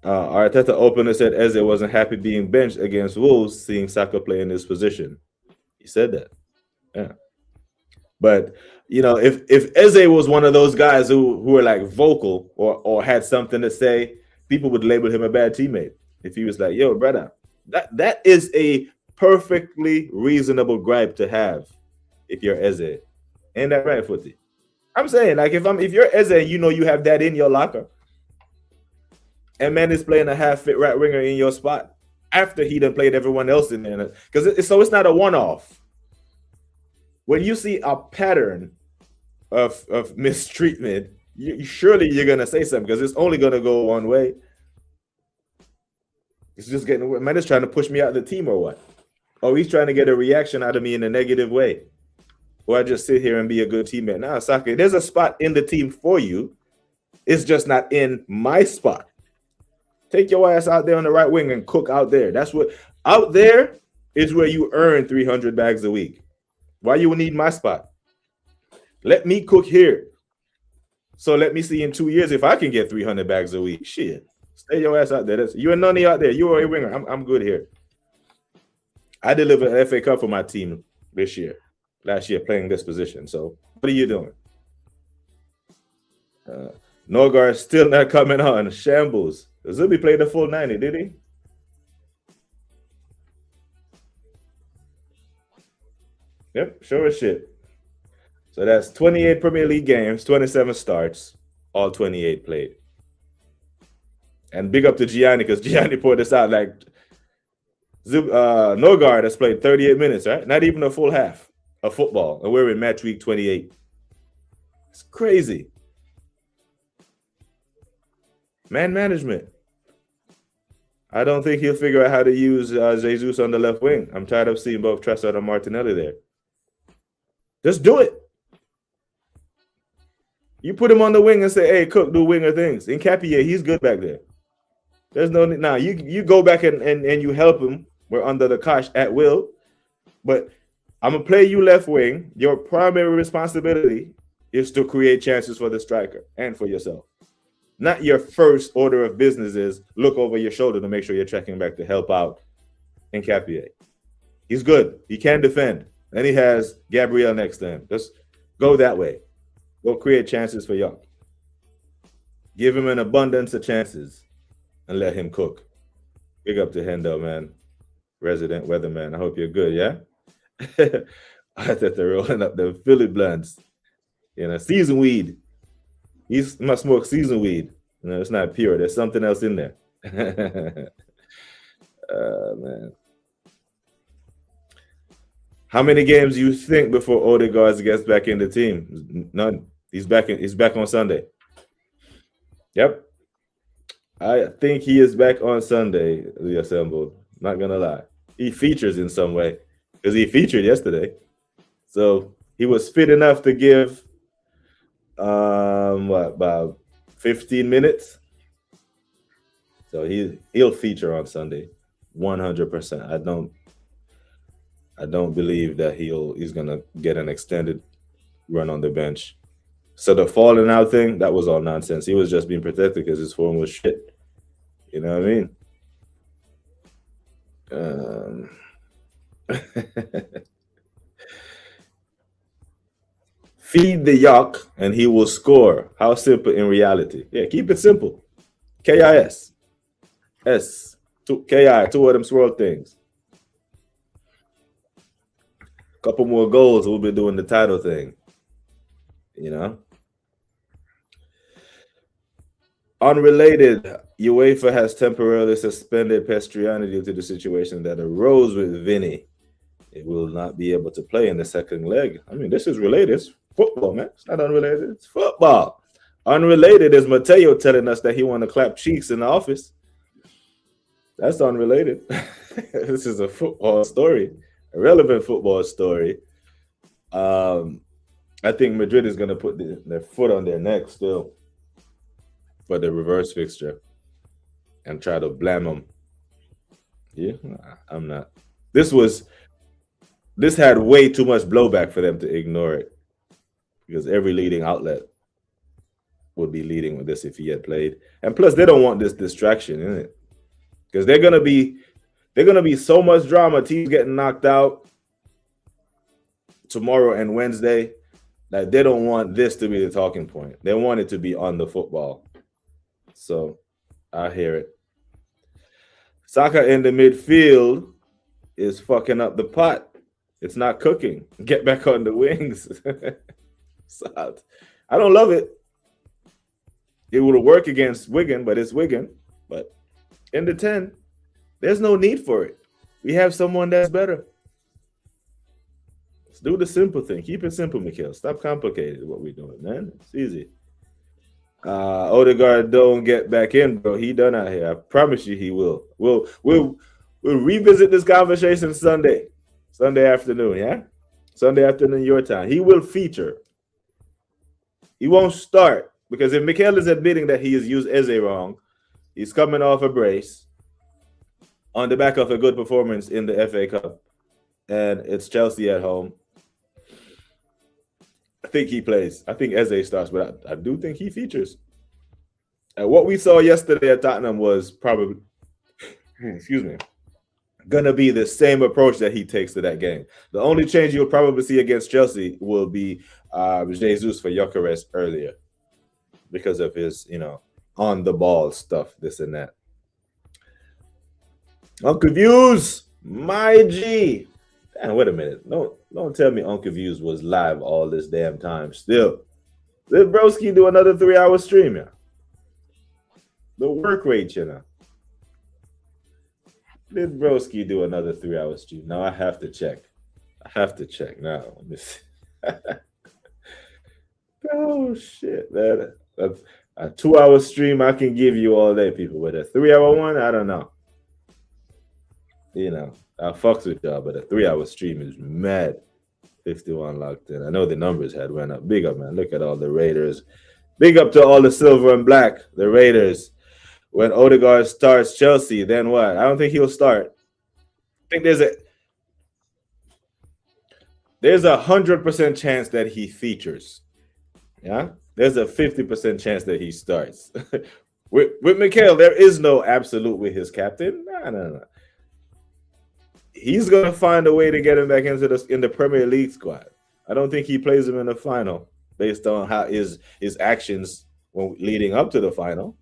Arteta opened and said Eze wasn't happy being benched against Wolves, seeing Saka play in this position. He said that. Yeah. But, if Eze was one of those guys who were like vocal or had something to say, people would label him a bad teammate. If he was like, yo, brother, that is a perfectly reasonable gripe to have if you're Eze. Ain't that right, Footy? I'm saying, like, if you're Eze and you have that in your locker, and man is playing a half-fit right winger in your spot after he done played everyone else in there. Because it's not a one-off. When you see a pattern of mistreatment, surely you're going to say something because it's only going to go one way. It's just man is trying to push me out of the team or what? Or he's trying to get a reaction out of me in a negative way. Or I just sit here and be a good teammate. Nah, Saka, there's a spot in the team for you. It's just not in my spot. Take your ass out there on the right wing and cook out there. Out there is where you earn 300 bags a week. Why you need my spot? Let me cook here. So let me see in 2 years if I can get 300 bags a week. Shit. Stay your ass out there. You're a nunny out there. You are a winger. I'm good here. I delivered an FA Cup for my team last year playing this position. So what are you doing? Norgard still not coming on. Shambles. Zubi played the full 90, did he? Yep, sure as shit. So that's 28 Premier League games, 27 starts, all 28 played. And big up to Gianni, because Gianni poured this out like Norgard has played 38 minutes, right? Not even a full half of football. And we're in match week 28. It's crazy. Man management. I don't think he'll figure out how to use Jesus on the left wing. I'm tired of seeing both Trossard and Martinelli there. Just do it. You put him on the wing and say, hey, Cook, do winger things. In Capier, he's good back there. There's no need. Now, you go back and you help him. We're under the cosh at will. But I'm going to play you left wing. Your primary responsibility is to create chances for the striker and for yourself. Not your first order of business is look over your shoulder to make sure you're checking back to help out in Capier. He's good. He can defend. And he has Gabriel next to him. Just go that way. Go create chances for y'all. Give him an abundance of chances and let him cook. Big up to Hendo, man. Resident weatherman. I hope you're good, yeah? I thought they're rolling up the Philly blunts. Season weed. He must smoke season weed. It's not pure. There's something else in there. Man. How many games do you think before Odegaard gets back in the team? None. He's back on Sunday. Yep. I think he is back on Sunday, the assembled. Not gonna lie. He features in some way. Because he featured yesterday. So he was fit enough to give about 15 minutes. So he'll feature on Sunday. 100%. I don't believe that he's gonna get an extended run on the bench. So the falling out thing, that was all nonsense. He was just being protected because his form was shit. You know what I mean? Feed the Yak and he will score. How simple in reality? Yeah, keep it simple. KIS. S. Two of them swirl things. Couple more goals, we'll be doing the title thing. You know? Unrelated, UEFA has temporarily suspended Pestriani due to the situation that arose with Vinny. It will not be able to play in the second leg. I mean, this is related. It's football, man. It's not unrelated. It's football. Unrelated is Mateo telling us that he want to clap cheeks in the office. That's unrelated. This is a football story, a relevant football story. I think Madrid is going to put their foot on their neck still for the reverse fixture and try to blame them. Yeah, I'm not. This had way too much blowback for them to ignore it, because every leading outlet would be leading with this if he had played. And plus, they don't want this distraction, isn't it? Because they're gonna be so much drama. Teams getting knocked out tomorrow and Wednesday that they don't want this to be the talking point. They want it to be on the football. So I hear it. Saka in the midfield is fucking up the pot. It's not cooking. Get back on the wings. So, I don't love it. It would work against Wigan, but it's Wigan. But in the 10, there's no need for it. We have someone that's better. Let's do the simple thing. Keep it simple, Mikhail. Stop complicating what we're doing, man. It's easy. Odegaard don't get back in, bro. He done out here. I promise you he will. We'll revisit this conversation Sunday afternoon, yeah? Sunday afternoon your time. He will feature. He won't start, because if Mikhail is admitting that he has used Eze wrong, he's coming off a brace on the back of a good performance in the FA Cup, and it's Chelsea at home. I think he plays. I think Eze starts, but I do think he features. And what we saw yesterday at Tottenham was probably, gonna be the same approach that he takes to that game. The only change you'll probably see against Chelsea will be Jesus for Gyökeres earlier, because of his, on the ball stuff, this and that. Uncle Views, my G. Damn, wait a minute. Don't tell me Uncle Views was live all this damn time still. Did Broski do another 3-hour stream, yeah? The work rate, Did Broski do another 3-hour stream? Now I have to check. Now. Let me see. Oh, shit, man. A 2-hour stream I can give you all day, people. But a 3-hour one, I don't know. I fucks with y'all, but a 3-hour stream is mad. 51 locked in. I know the numbers had went up. Big up, man. Look at all the Raiders. Big up to all the silver and black, the Raiders. When Odegaard starts Chelsea, then what? I don't think he'll start. I think there's a 100% chance that he features. Yeah? There's a 50% chance that he starts. with Mikhail, there is no absolute with his captain. No. He's gonna find a way to get him back in the Premier League squad. I don't think he plays him in the final based on how his actions leading up to the final.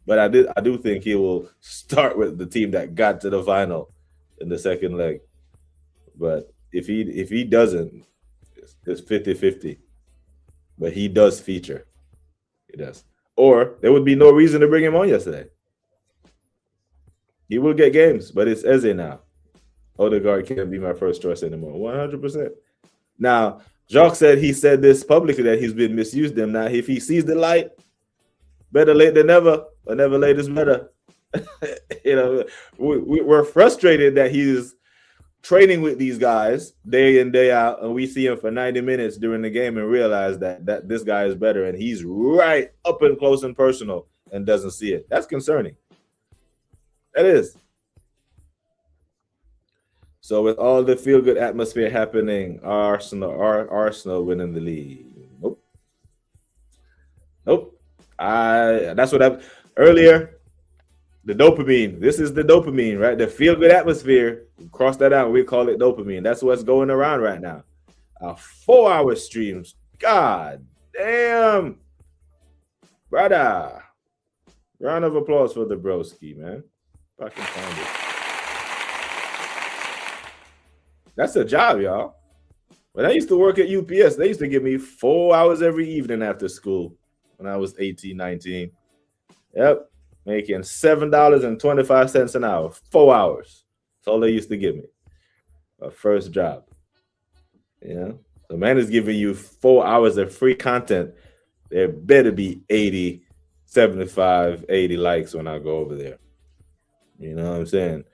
But I do think he will start with the team that got to the final in the second leg. But if he doesn't, it's 50-50. But he does feature. He does. Or there would be no reason to bring him on yesterday. He will get games, but it's Eze now. Odegaard can't be my first choice anymore. 100%. Now, Jacques said he said this publicly that he's been misused them. Now, if he sees the light, better late than never, or never late is better. We're frustrated that he's training with these guys day in, day out, and we see him for 90 minutes during the game and realize that this guy is better, and he's right up and close and personal and doesn't see it. That's concerning. That is. So with all the feel-good atmosphere happening, Arsenal winning the league. Nope. That's what I earlier. The dopamine. This is the dopamine, right? The feel-good atmosphere. Cross that out. We call it dopamine. That's what's going around right now. 4-hour streams. God damn. Brother. Round of applause for the broski, man. If I can find it. That's a job, y'all. When I used to work at UPS, they used to give me 4 hours every evening after school when I was 18, 19. Yep. Making $7.25 an hour, 4 hours. That's all they used to give me. My first job. So man is giving you 4 hours of free content. There better be 80, 75, 80 likes when I go over there. You know what I'm saying?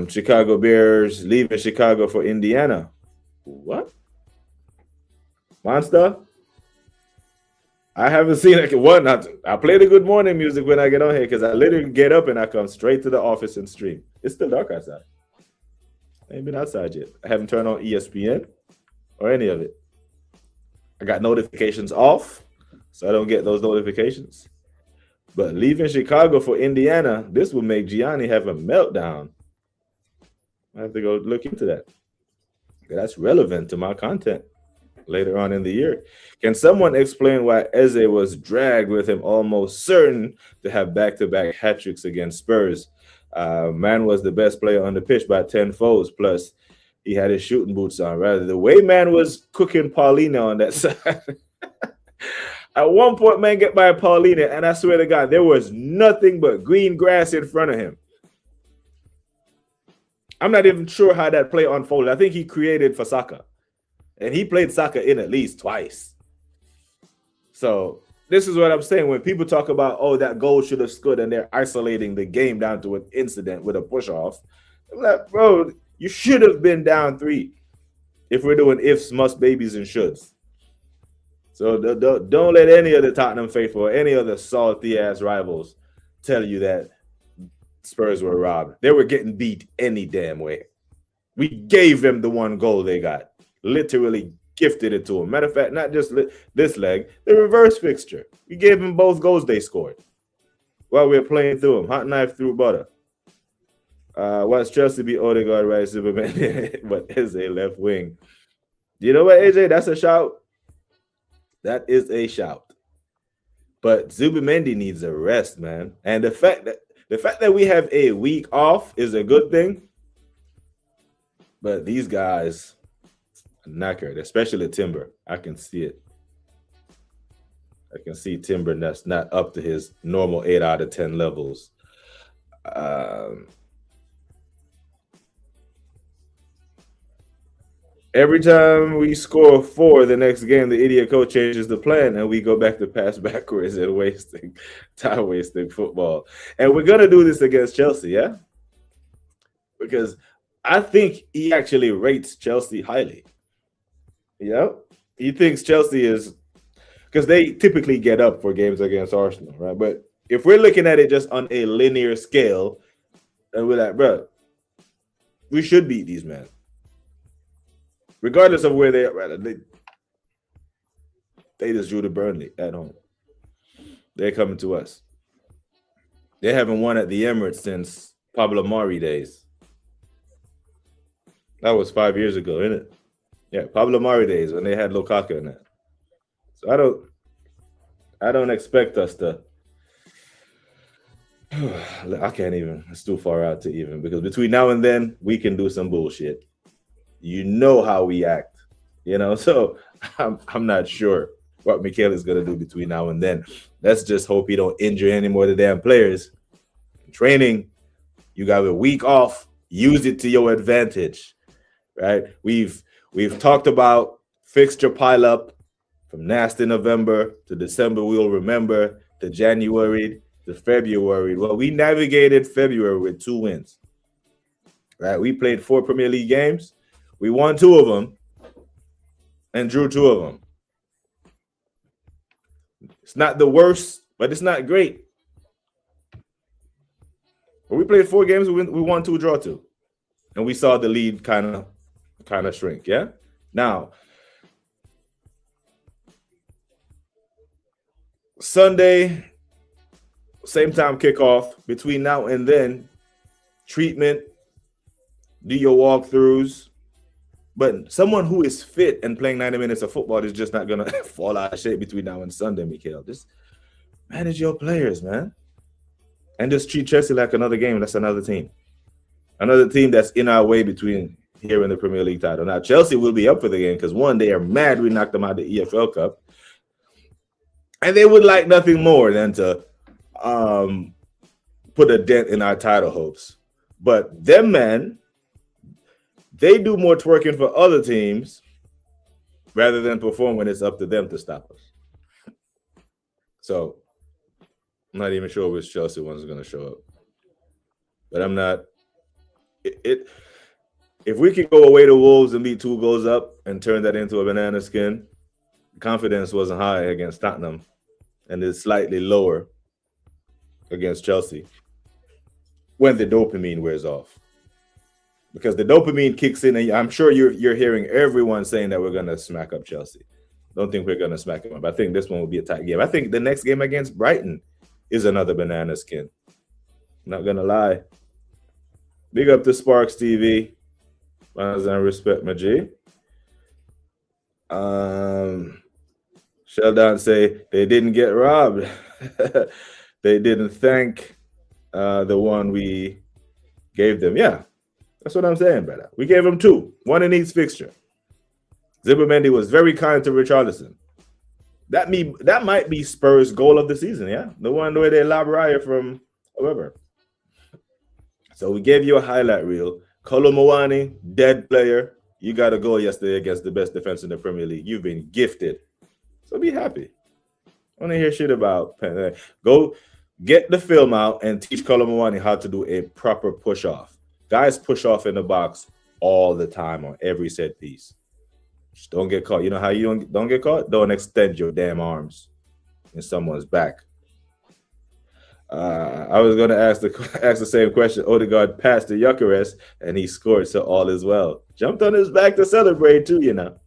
Chicago Bears leaving Chicago for Indiana. What? Monster? I haven't seen it. I play the good morning music when I get on here because I literally get up and I come straight to the office and stream. It's still dark outside. I ain't been outside yet. I haven't turned on ESPN or any of it. I got notifications off, so I don't get those notifications. But leaving Chicago for Indiana, this will make Gianni have a meltdown. I have to go look into that. That's relevant to my content later on in the year. Can someone explain why Eze was dragged with him almost certain to have back-to-back hat tricks against Spurs? Man was the best player on the pitch by 10 foes, plus he had his shooting boots on. Rather, the way man was cooking Paulina on that side. At one point, man get by Paulina, and I swear to God, there was nothing but green grass in front of him. I'm not even sure how that play unfolded. I think he created for Saka. And he played Saka in at least twice. So this is what I'm saying. When people talk about, oh, that goal should have stood, and they're isolating the game down to an incident with a push-off. I'm like, bro, you should have been down 3 if we're doing ifs, must, babies, and shoulds. So don't let any of the Tottenham faithful or any of the salty-ass rivals tell you that Spurs were robbed. They were getting beat any damn way. We gave them the one goal they got. Literally gifted it to them. Matter of fact, not just this leg, the reverse fixture. We gave them both goals they scored while we were playing through them. Hot knife through butter. Watch Chelsea beat Odegaard, right? Superman, but is a left wing. You know what, AJ? That's a shout. That is a shout. But Zubimendi needs a rest, man. And the fact that we have a week off is a good thing. But these guys are knackered, especially Timber. I can see it. I can see Timber that's not up to his normal 8 out of 10 levels. Every time we score 4, the next game, the idiot coach changes the plan, and we go back to pass backwards and time-wasting football. And we're going to do this against Chelsea, yeah? Because I think he actually rates Chelsea highly. Yeah? He thinks Chelsea is – because they typically get up for games against Arsenal, right? But if we're looking at it just on a linear scale, and we're like, bro, we should beat these men. Regardless of where they are, they just drew to Burnley at home. They're coming to us. They haven't won at the Emirates since Pablo Mari days. That was 5 years ago, isn't it? Yeah, Pablo Mari days when they had Lukaku in that. So I don't expect us to. I can't even. It's too far out to even, because between now and then we can do some bullshit. You know how we act, so I'm not sure what Mikel is going to do between now and then. Let's just hope he don't injure any more of the damn players. In training, you got a week off, use it to your advantage, right? We've talked about fixture pile up from nasty November to December, we'll remember, to January to February. Well, we navigated February with 2 wins, right? We played 4 Premier League games. We won 2 of them and drew 2 of them. It's not the worst, but it's not great. But we played 4 games, we won 2, draw 2. And we saw the lead kind of shrink, yeah? Now, Sunday, same time kickoff. Between now and then, treatment, do your walkthroughs. But someone who is fit and playing 90 minutes of football is just not going to fall out of shape between now and Sunday, Mikel. Just manage your players, man. and just treat Chelsea like another game. That's another team. Another team that's in our way between here and the Premier League title. Now, Chelsea will be up for the game because, one, they are mad we knocked them out of the EFL Cup. And they would like nothing more than to put a dent in our title hopes. But them, man, they do more twerking for other teams rather than perform when it's up to them to stop us. So I'm not even sure which Chelsea one's going to show up. But I'm not. If we can go away to Wolves and beat 2 goals up and turn that into a banana skin, confidence wasn't high against Tottenham and is slightly lower against Chelsea when the dopamine wears off. Because the dopamine kicks in, and I'm sure you're hearing everyone saying that we're going to smack up Chelsea. Don't think we're going to smack them up. I think this one will be a tight game. I think the next game against Brighton is another banana skin. Not going to lie. Big up to Sparks TV. And respect, my G. Sheldon say they didn't get robbed. They didn't thank the one we gave them. Yeah, that's what I'm saying, brother. We gave them 2, 1 in each fixture. Zimmermandy was very kind to Richarlison. That might be Spurs' goal of the season, yeah? The one where they lob Raya from whoever. So we gave you a highlight reel. Kolo Muani, dead player. You got a goal yesterday against the best defense in the Premier League. You've been gifted. So be happy. I want to hear shit about Pen. Go get the film out and teach Kolo Muani how to do a proper push-off. Guys push off in the box all the time on every set piece. Just don't get caught. You know how you don't get caught? Don't extend your damn arms in someone's back. I was going to ask the same question. Odegaard passed to Gyökeres, and he scored, so all is well. Jumped on his back to celebrate too, you know.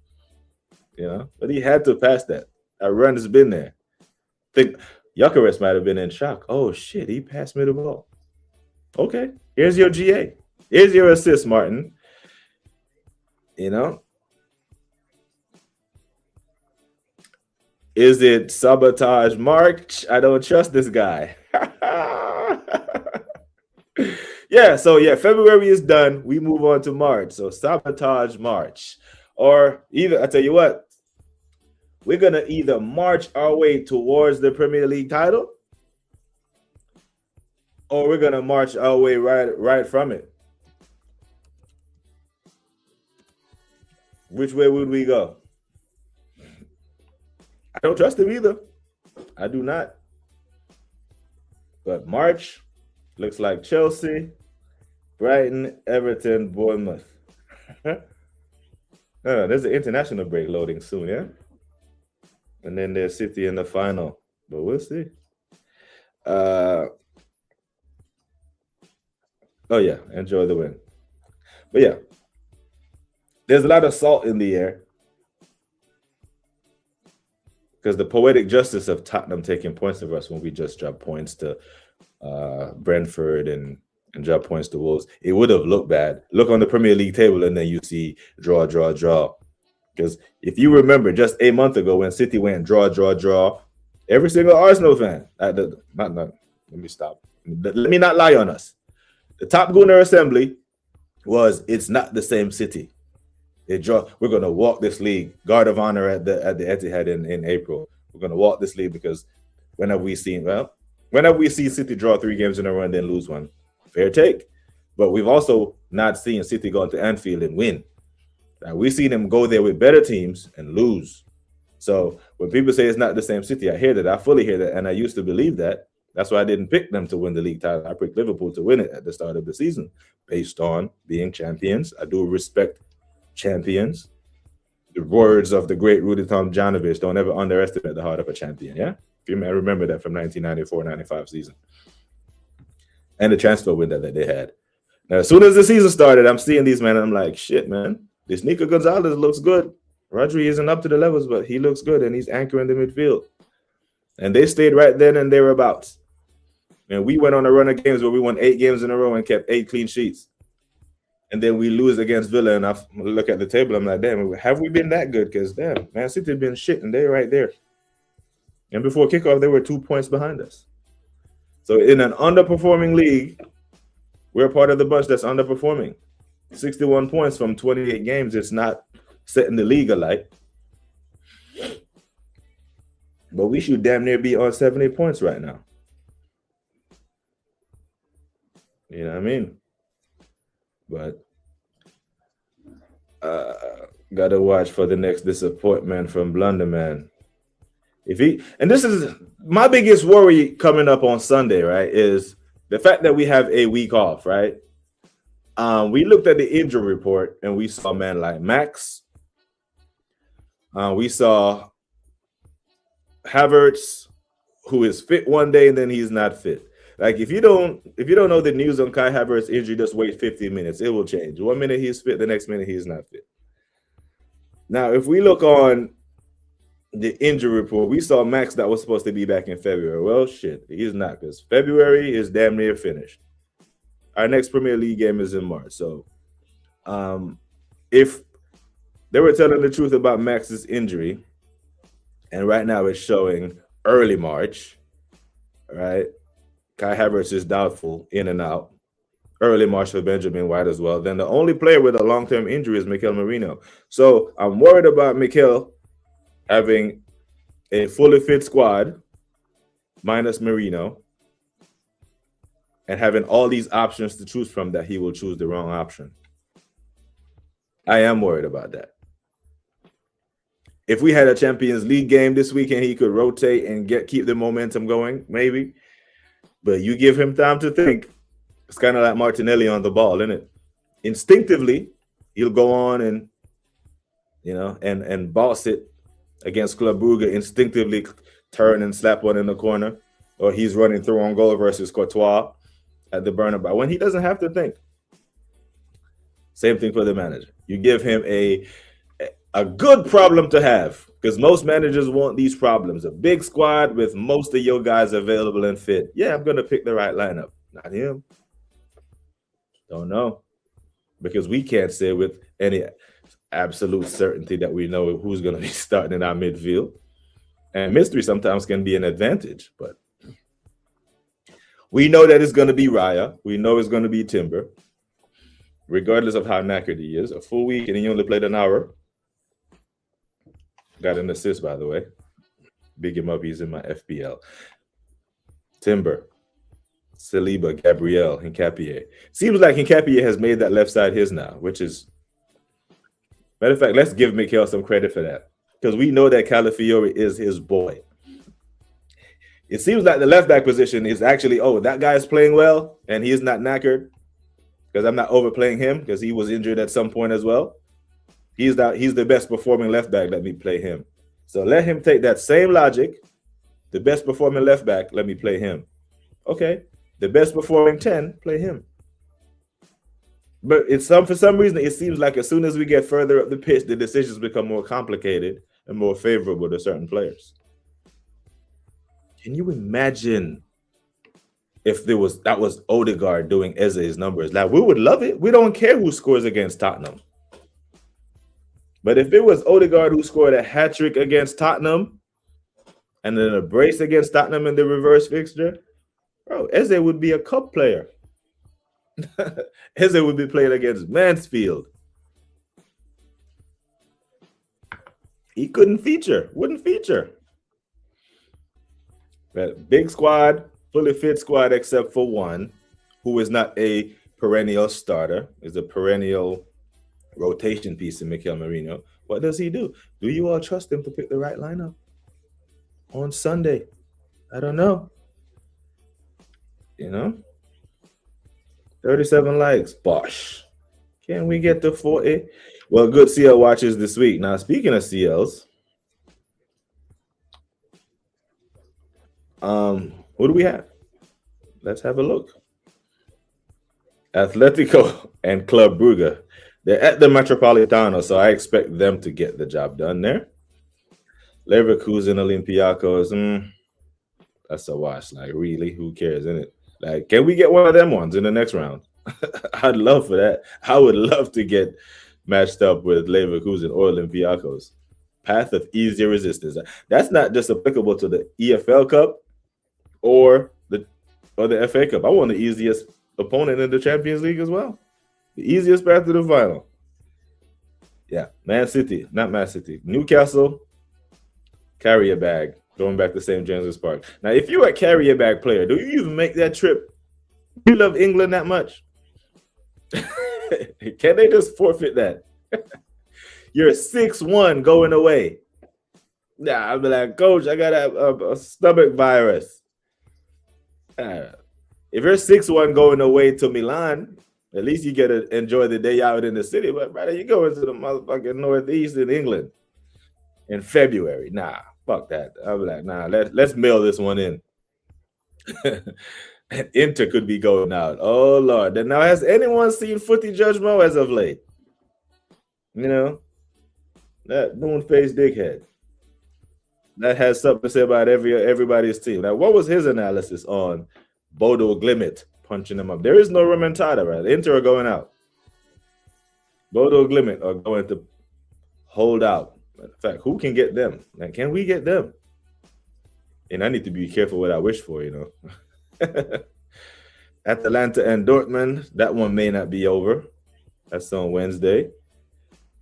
But he had to pass that. That run has been there. I think Gyökeres might have been in shock. Oh shit, he passed me the ball. Okay, here's your GA. Here's your assist, Martin. Is it sabotage March? I don't trust this guy. February is done. We move on to March. So sabotage March. Or I tell you what, we're going to either march our way towards the Premier League title or we're going to march our way right from it. Which way would we go? I don't trust him either. I do not. But March looks like Chelsea, Brighton, Everton, Bournemouth. There's an international break loading soon, yeah? And then there's City in the final. But we'll see. Enjoy the win. But yeah, there's a lot of salt in the air. Because the poetic justice of Tottenham taking points of us when we just dropped points to Brentford and dropped points to Wolves, it would have looked bad. Look on the Premier League table and then you see draw. Because if you remember just a month ago when City went draw, every single Arsenal fan, let me stop. Let me not lie on us. The Top Gunner Assembly was, it's not the same City. We're going to walk this league. Guard of honor at the Etihad in April. We're going to walk this league because when have we seen City draw 3 games in a row and then lose one? Fair take. But we've also not seen City go into Anfield and win. We've seen them go there with better teams and lose. So when people say it's not the same City, I hear that. I fully hear that. And I used to believe that. That's why I didn't pick them to win the league title. I picked Liverpool to win it at the start of the season based on being champions. I do respect champions. The words of the great Rudy Tomjanovic, don't ever underestimate the heart of a champion, yeah? You may remember that from 1994-95 season. And the transfer window that they had. Now, as soon as the season started, I'm seeing these men, and I'm like, shit, man. This Nico Gonzalez looks good. Rodri isn't up to the levels, but he looks good, and he's anchoring the midfield. And they stayed right then and thereabouts. And we went on a run of games where we won 8 games in a row and kept 8 clean sheets. And then we lose against Villa, and I look at the table, I'm like, damn, have we been that good? Because, damn, Man City been shit, and they're right there. And before kickoff, they were 2 points behind us. So in an underperforming league, we're part of the bunch that's underperforming. 61 points from 28 games. It's not setting the league alight. But we should damn near be on 70 points right now. You know what I mean? But gotta watch for the next disappointment from Blunderman. And this is my biggest worry coming up on Sunday, right? Is the fact that we have a week off, right? We looked at the injury report and we saw man like Max. We saw Havertz, who is fit one day and then he's not fit. Like if you don't know the news on Kai Havertz's injury, just wait 15 minutes. It will change. 1 minute he's fit, the next minute he's not fit. Now, if we look on the injury report, we saw Max that was supposed to be back in February. Well, shit, he's not, because February is damn near finished. Our next Premier League game is in March. So if they were telling the truth about Max's injury, and right now it's showing early March, right? Kai Havertz is doubtful, in and out. Early March for Benjamin White as well. Then the only player with a long-term injury is Mikel Merino. So I'm worried about Mikel having a fully fit squad minus Merino and having all these options to choose from that he will choose the wrong option. I am worried about that. If we had a Champions League game this weekend, he could rotate and keep the momentum going, maybe. But you give him time to think. It's kind of like Martinelli on the ball, isn't it? Instinctively, he'll go on and, and boss it against Club Brugge, instinctively turn and slap one in the corner, or he's running through on goal versus Courtois at the Bernabeu when he doesn't have to think. Same thing for the manager. You give him a good problem to have, because most managers want these problems. A big squad with most of your guys available and fit. Yeah, I'm going to pick the right lineup. Not him. Don't know, because we can't say with any absolute certainty that we know who's going to be starting in our midfield. And mystery sometimes can be an advantage, but we know that it's going to be Raya. We know it's going to be Timber, regardless of how knackered he is. A full week and he only played an hour. Got an assist, by the way. Big him up. He's in my FPL. Timber, Saliba, Gabriel, Hincapié. Seems like Hincapié has made that left side his now, which is... Matter of fact, let's give Mikel some credit for that, because we know that Calafiori is his boy. It seems like the left back position is actually, that guy is playing well and he's not knackered, because I'm not overplaying him because he was injured at some point as well. He's the best performing left back. Let me play him. So let him take that same logic. The best performing left back, let me play him. Okay. The best performing 10, play him. But for some reason, it seems like as soon as we get further up the pitch, the decisions become more complicated and more favorable to certain players. Can you imagine if that was Odegaard doing Eze's numbers? Like, we would love it. We don't care who scores against Tottenham. But if it was Odegaard who scored a hat-trick against Tottenham and then a brace against Tottenham in the reverse fixture, bro, Eze would be a cup player. Eze would be playing against Mansfield. He wouldn't feature. But big squad, fully fit squad, except for one who is not a perennial starter, is a perennial rotation piece in Mikel Merino. What does he do? Do you all trust him to pick the right lineup on Sunday? I don't know. 37 likes. Bosh. Can we get to 40? Well, good CL watches this week. Now, speaking of CLs, what do we have? Let's have a look. Atletico and Club Brugge. They're at the Metropolitano, so I expect them to get the job done there. Leverkusen, Olympiacos, that's a wash. Like, really? Who cares, isn't it? Like, can we get one of them ones in the next round? I'd love for that. I would love to get matched up with Leverkusen or Olympiacos. Path of easier resistance. That's not just applicable to the EFL Cup or or the FA Cup. I want the easiest opponent in the Champions League as well. The easiest path to the final. Yeah, Man City, not Man City. Newcastle, carry a bag, going back to St. James's Park. Now, if you're a carry a bag player, do you even make that trip? You love England that much? Can they just forfeit that? You're 6-1 going away. Nah, I'll be like, Coach, I got a stomach virus. If you're 6-1 going away to Milan, at least you get to enjoy the day out in the city. But brother, you go into the motherfucking Northeast in England in February. Nah, fuck that. I'll be like, nah, let's mail this one in. Inter could be going out. Oh Lord. Then now, has anyone seen Footy Judge Mo as of late? You know, that moon-faced dickhead. That has something to say about everybody's team. Now, what was his analysis on Bodo Glimt punching him up? There is no remontada, right? Inter are going out. Bodo Glimt are going to hold out. In fact, who can get them? Like, can we get them? And I need to be careful what I wish for, you know. Atalanta and Dortmund, that one may not be over. That's on Wednesday.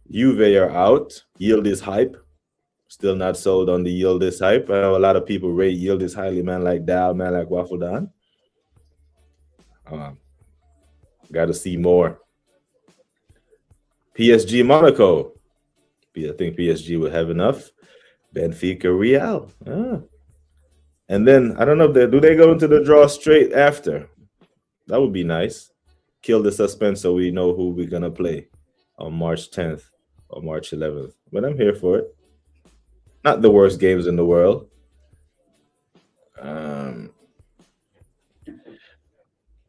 Juve are out. Yildiz hype. Still not sold on the Yildiz hype. I know a lot of people rate Yildiz highly, man like Dal, man like Waffle Don. Got to see more. PSG Monaco. I think PSG will have enough. Benfica Real. And then, I don't know, do they go into the draw straight after? That would be nice. Kill the suspense so we know who we're going to play on March 10th or March 11th. But I'm here for it. Not the worst games in the world.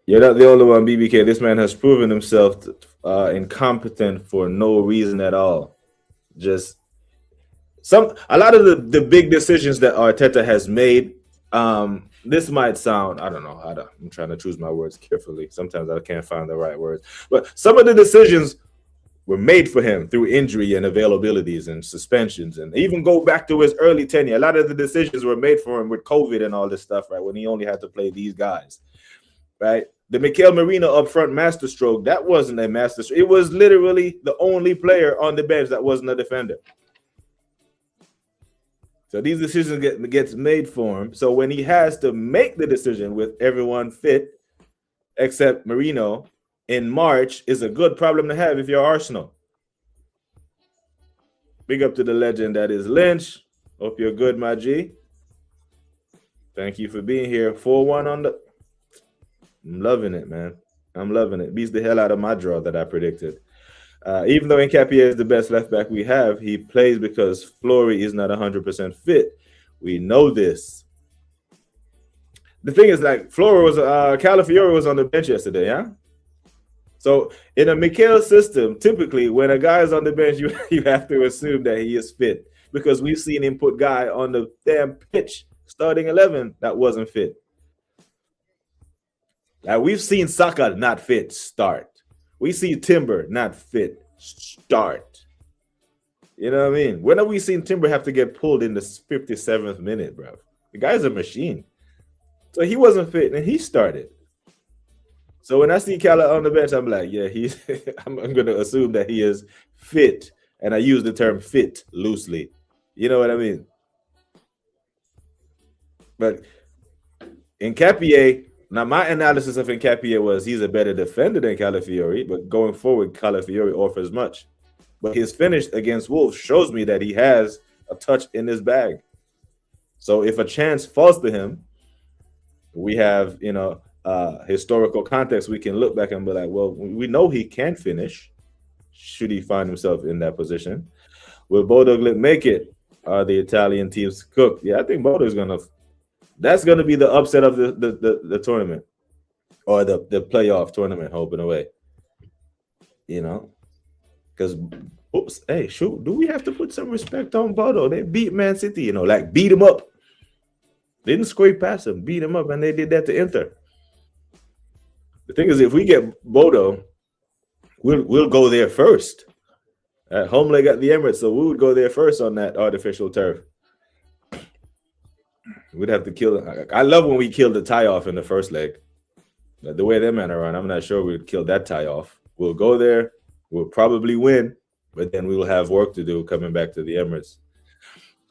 You're not the only one, BBK. This man has proven himself incompetent for no reason at all. Just a lot of the big decisions that Arteta has made. This might sound, I don't know, I'm trying to choose my words carefully. Sometimes I can't find the right words. But some of the decisions were made for him through injury and availabilities and suspensions, and even go back to his early tenure. A lot of the decisions were made for him with COVID and all this stuff, right? When he only had to play these guys, right? The Mikel Merino up front masterstroke, that wasn't a masterstroke. It was literally the only player on the bench that wasn't a defender. So these decisions gets made for him. So when he has to make the decision with everyone fit, except Merino, in March is a good problem to have if you're Arsenal. Big up to the legend that is Lynch. Hope you're good, my G. Thank you for being here. 4-1 on the... I'm loving it, man. I'm loving it. Beats the hell out of my draw that I predicted. Even though Nketiah is the best left back we have, he plays because Flory is not 100% fit. We know this. The thing is, like, Calafiori was on the bench yesterday, yeah? So in a Mikel system, typically when a guy is on the bench, you have to assume that he is fit, because we've seen him put guy on the damn pitch starting 11 that wasn't fit. Like, we've seen Saka not fit start. We see Timber not fit start. You know what I mean? When have we seen Timber have to get pulled in the 57th minute, bro? The guy's a machine. So he wasn't fit and he started. So when I see Cala on the bench, I'm like, yeah, I'm going to assume that he is fit. And I use the term fit loosely. You know what I mean? But Nketiah, now my analysis of Nketiah was he's a better defender than Calafiori, but going forward, Calafiori offers much. But his finish against Wolves shows me that he has a touch in his bag. So if a chance falls to him, we have, historical context. We can look back and be like, well, we know he can finish. Should he find himself in that position? Will Bodo Glimt make it? Are the Italian teams cooked? Yeah, I think Bodo is that's going to be the upset of the tournament, or the playoff tournament, hoping away. Because, do we have to put some respect on Bodo? They beat Man City, beat him up. They didn't scrape past him, beat him up, and they did that to Inter. The thing is, if we get Bodo, we'll go there first. Home leg at the Emirates, so we would go there first on that artificial turf. We'd have to kill. I love when we killed the tie off in the first leg. But the way them men are run, I'm not sure we'd kill that tie off. We'll go there. We'll probably win, but then we will have work to do coming back to the Emirates.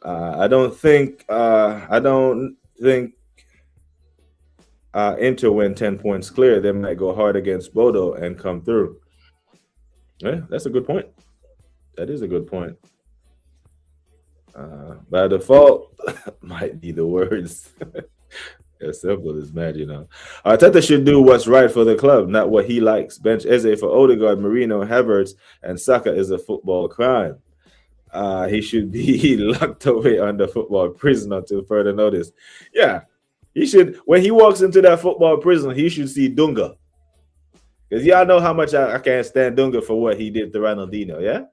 I don't think Inter win 10 points clear. They might go hard against Bodo and come through. Yeah, that's a good point. That is a good point. By default, might be the words. As simple as mad, you know. Arteta should do what's right for the club, not what he likes. Bench Eze for Odegaard, Marino, Havertz, and Saka is a football crime. He should be locked away under football prison until further notice. Yeah, he should. When he walks into that football prison, he should see Dunga. Because y'all know how much I can't stand Dunga for what he did to Ronaldinho, yeah?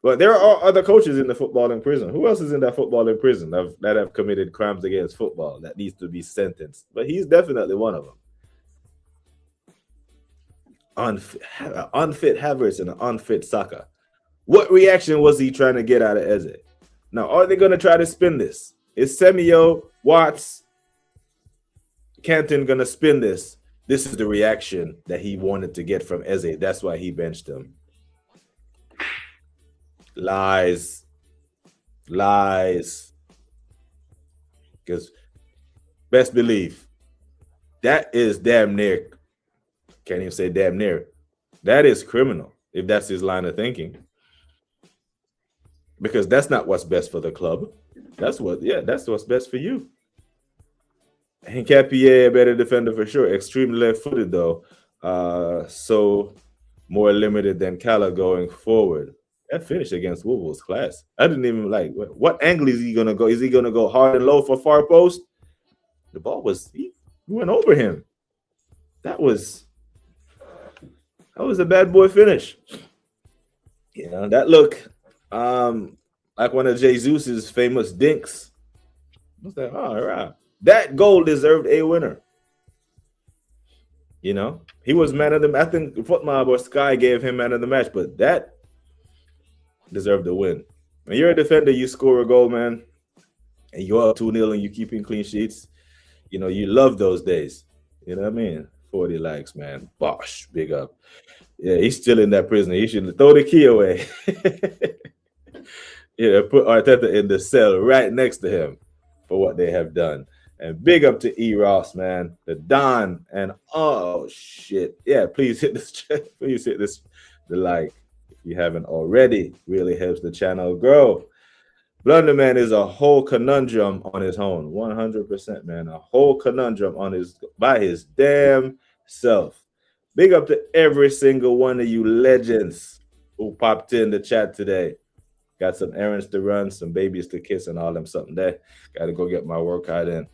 But there are other coaches in the footballing prison. Who else is in that footballing prison that have committed crimes against football that needs to be sentenced? But he's definitely one of them. Unfit Havertz and an unfit Saka. What reaction was he trying to get out of Eze? Now, are they going to try to spin this? Is Semio, Watts, Canton going to spin this? This is the reaction that he wanted to get from Eze. That's why he benched him. Lies. Because best believe that is damn near, can't even say damn near, that is criminal if that's his line of thinking. Because that's not what's best for the club. That's what's best for you. And Capie a better defender for sure. Extremely left-footed though. So more limited than Kala going forward. That finish against Wolves was class. I didn't even like what angle is he gonna go? Is he gonna go hard and low for far post? The ball was he went over him. That was a bad boy finish. You know, that look like one of Jesus's famous dinks. I was like, oh, right. That goal deserved a winner. You know, he was man of the match. I think Footmob or Sky gave him man of the match, but that deserved the win. When you're a defender, you score a goal, man, and you're up 2-0 and you're keeping clean sheets. You know, you love those days. You know what I mean? 40 likes, man. Bosh, big up. Yeah, he's still in that prison. He should throw the key away. Yeah, put Arteta in the cell right next to him for what they have done. And big up to E. Ross, man, the Don, and oh shit, yeah. Please hit this. Please hit this. The like if you haven't already. Really helps the channel grow. Blunderman is a whole conundrum on his own, 100%, man. A whole conundrum by his damn self. Big up to every single one of you legends who popped in the chat today. Got some errands to run, some babies to kiss, and all them something there. Got to go get my workout in.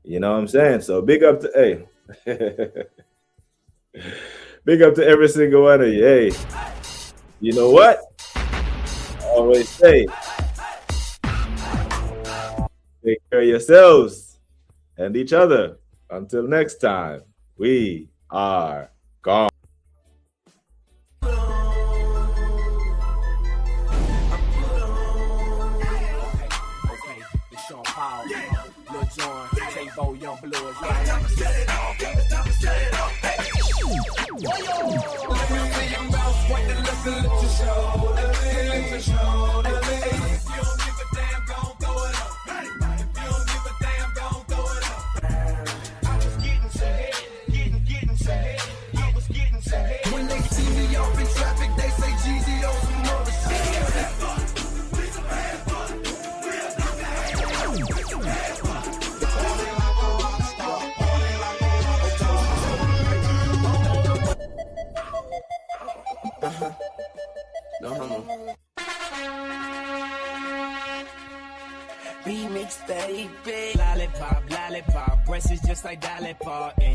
You know what I'm saying? So big up to big up to every single one of you. Hey, you know what? I always say, take care of yourselves and each other. Until next time, we are gone. When they see me off in traffic, they say Jeezy on some other Remix, baby. Lollipop, breast is just like Dolly Parton.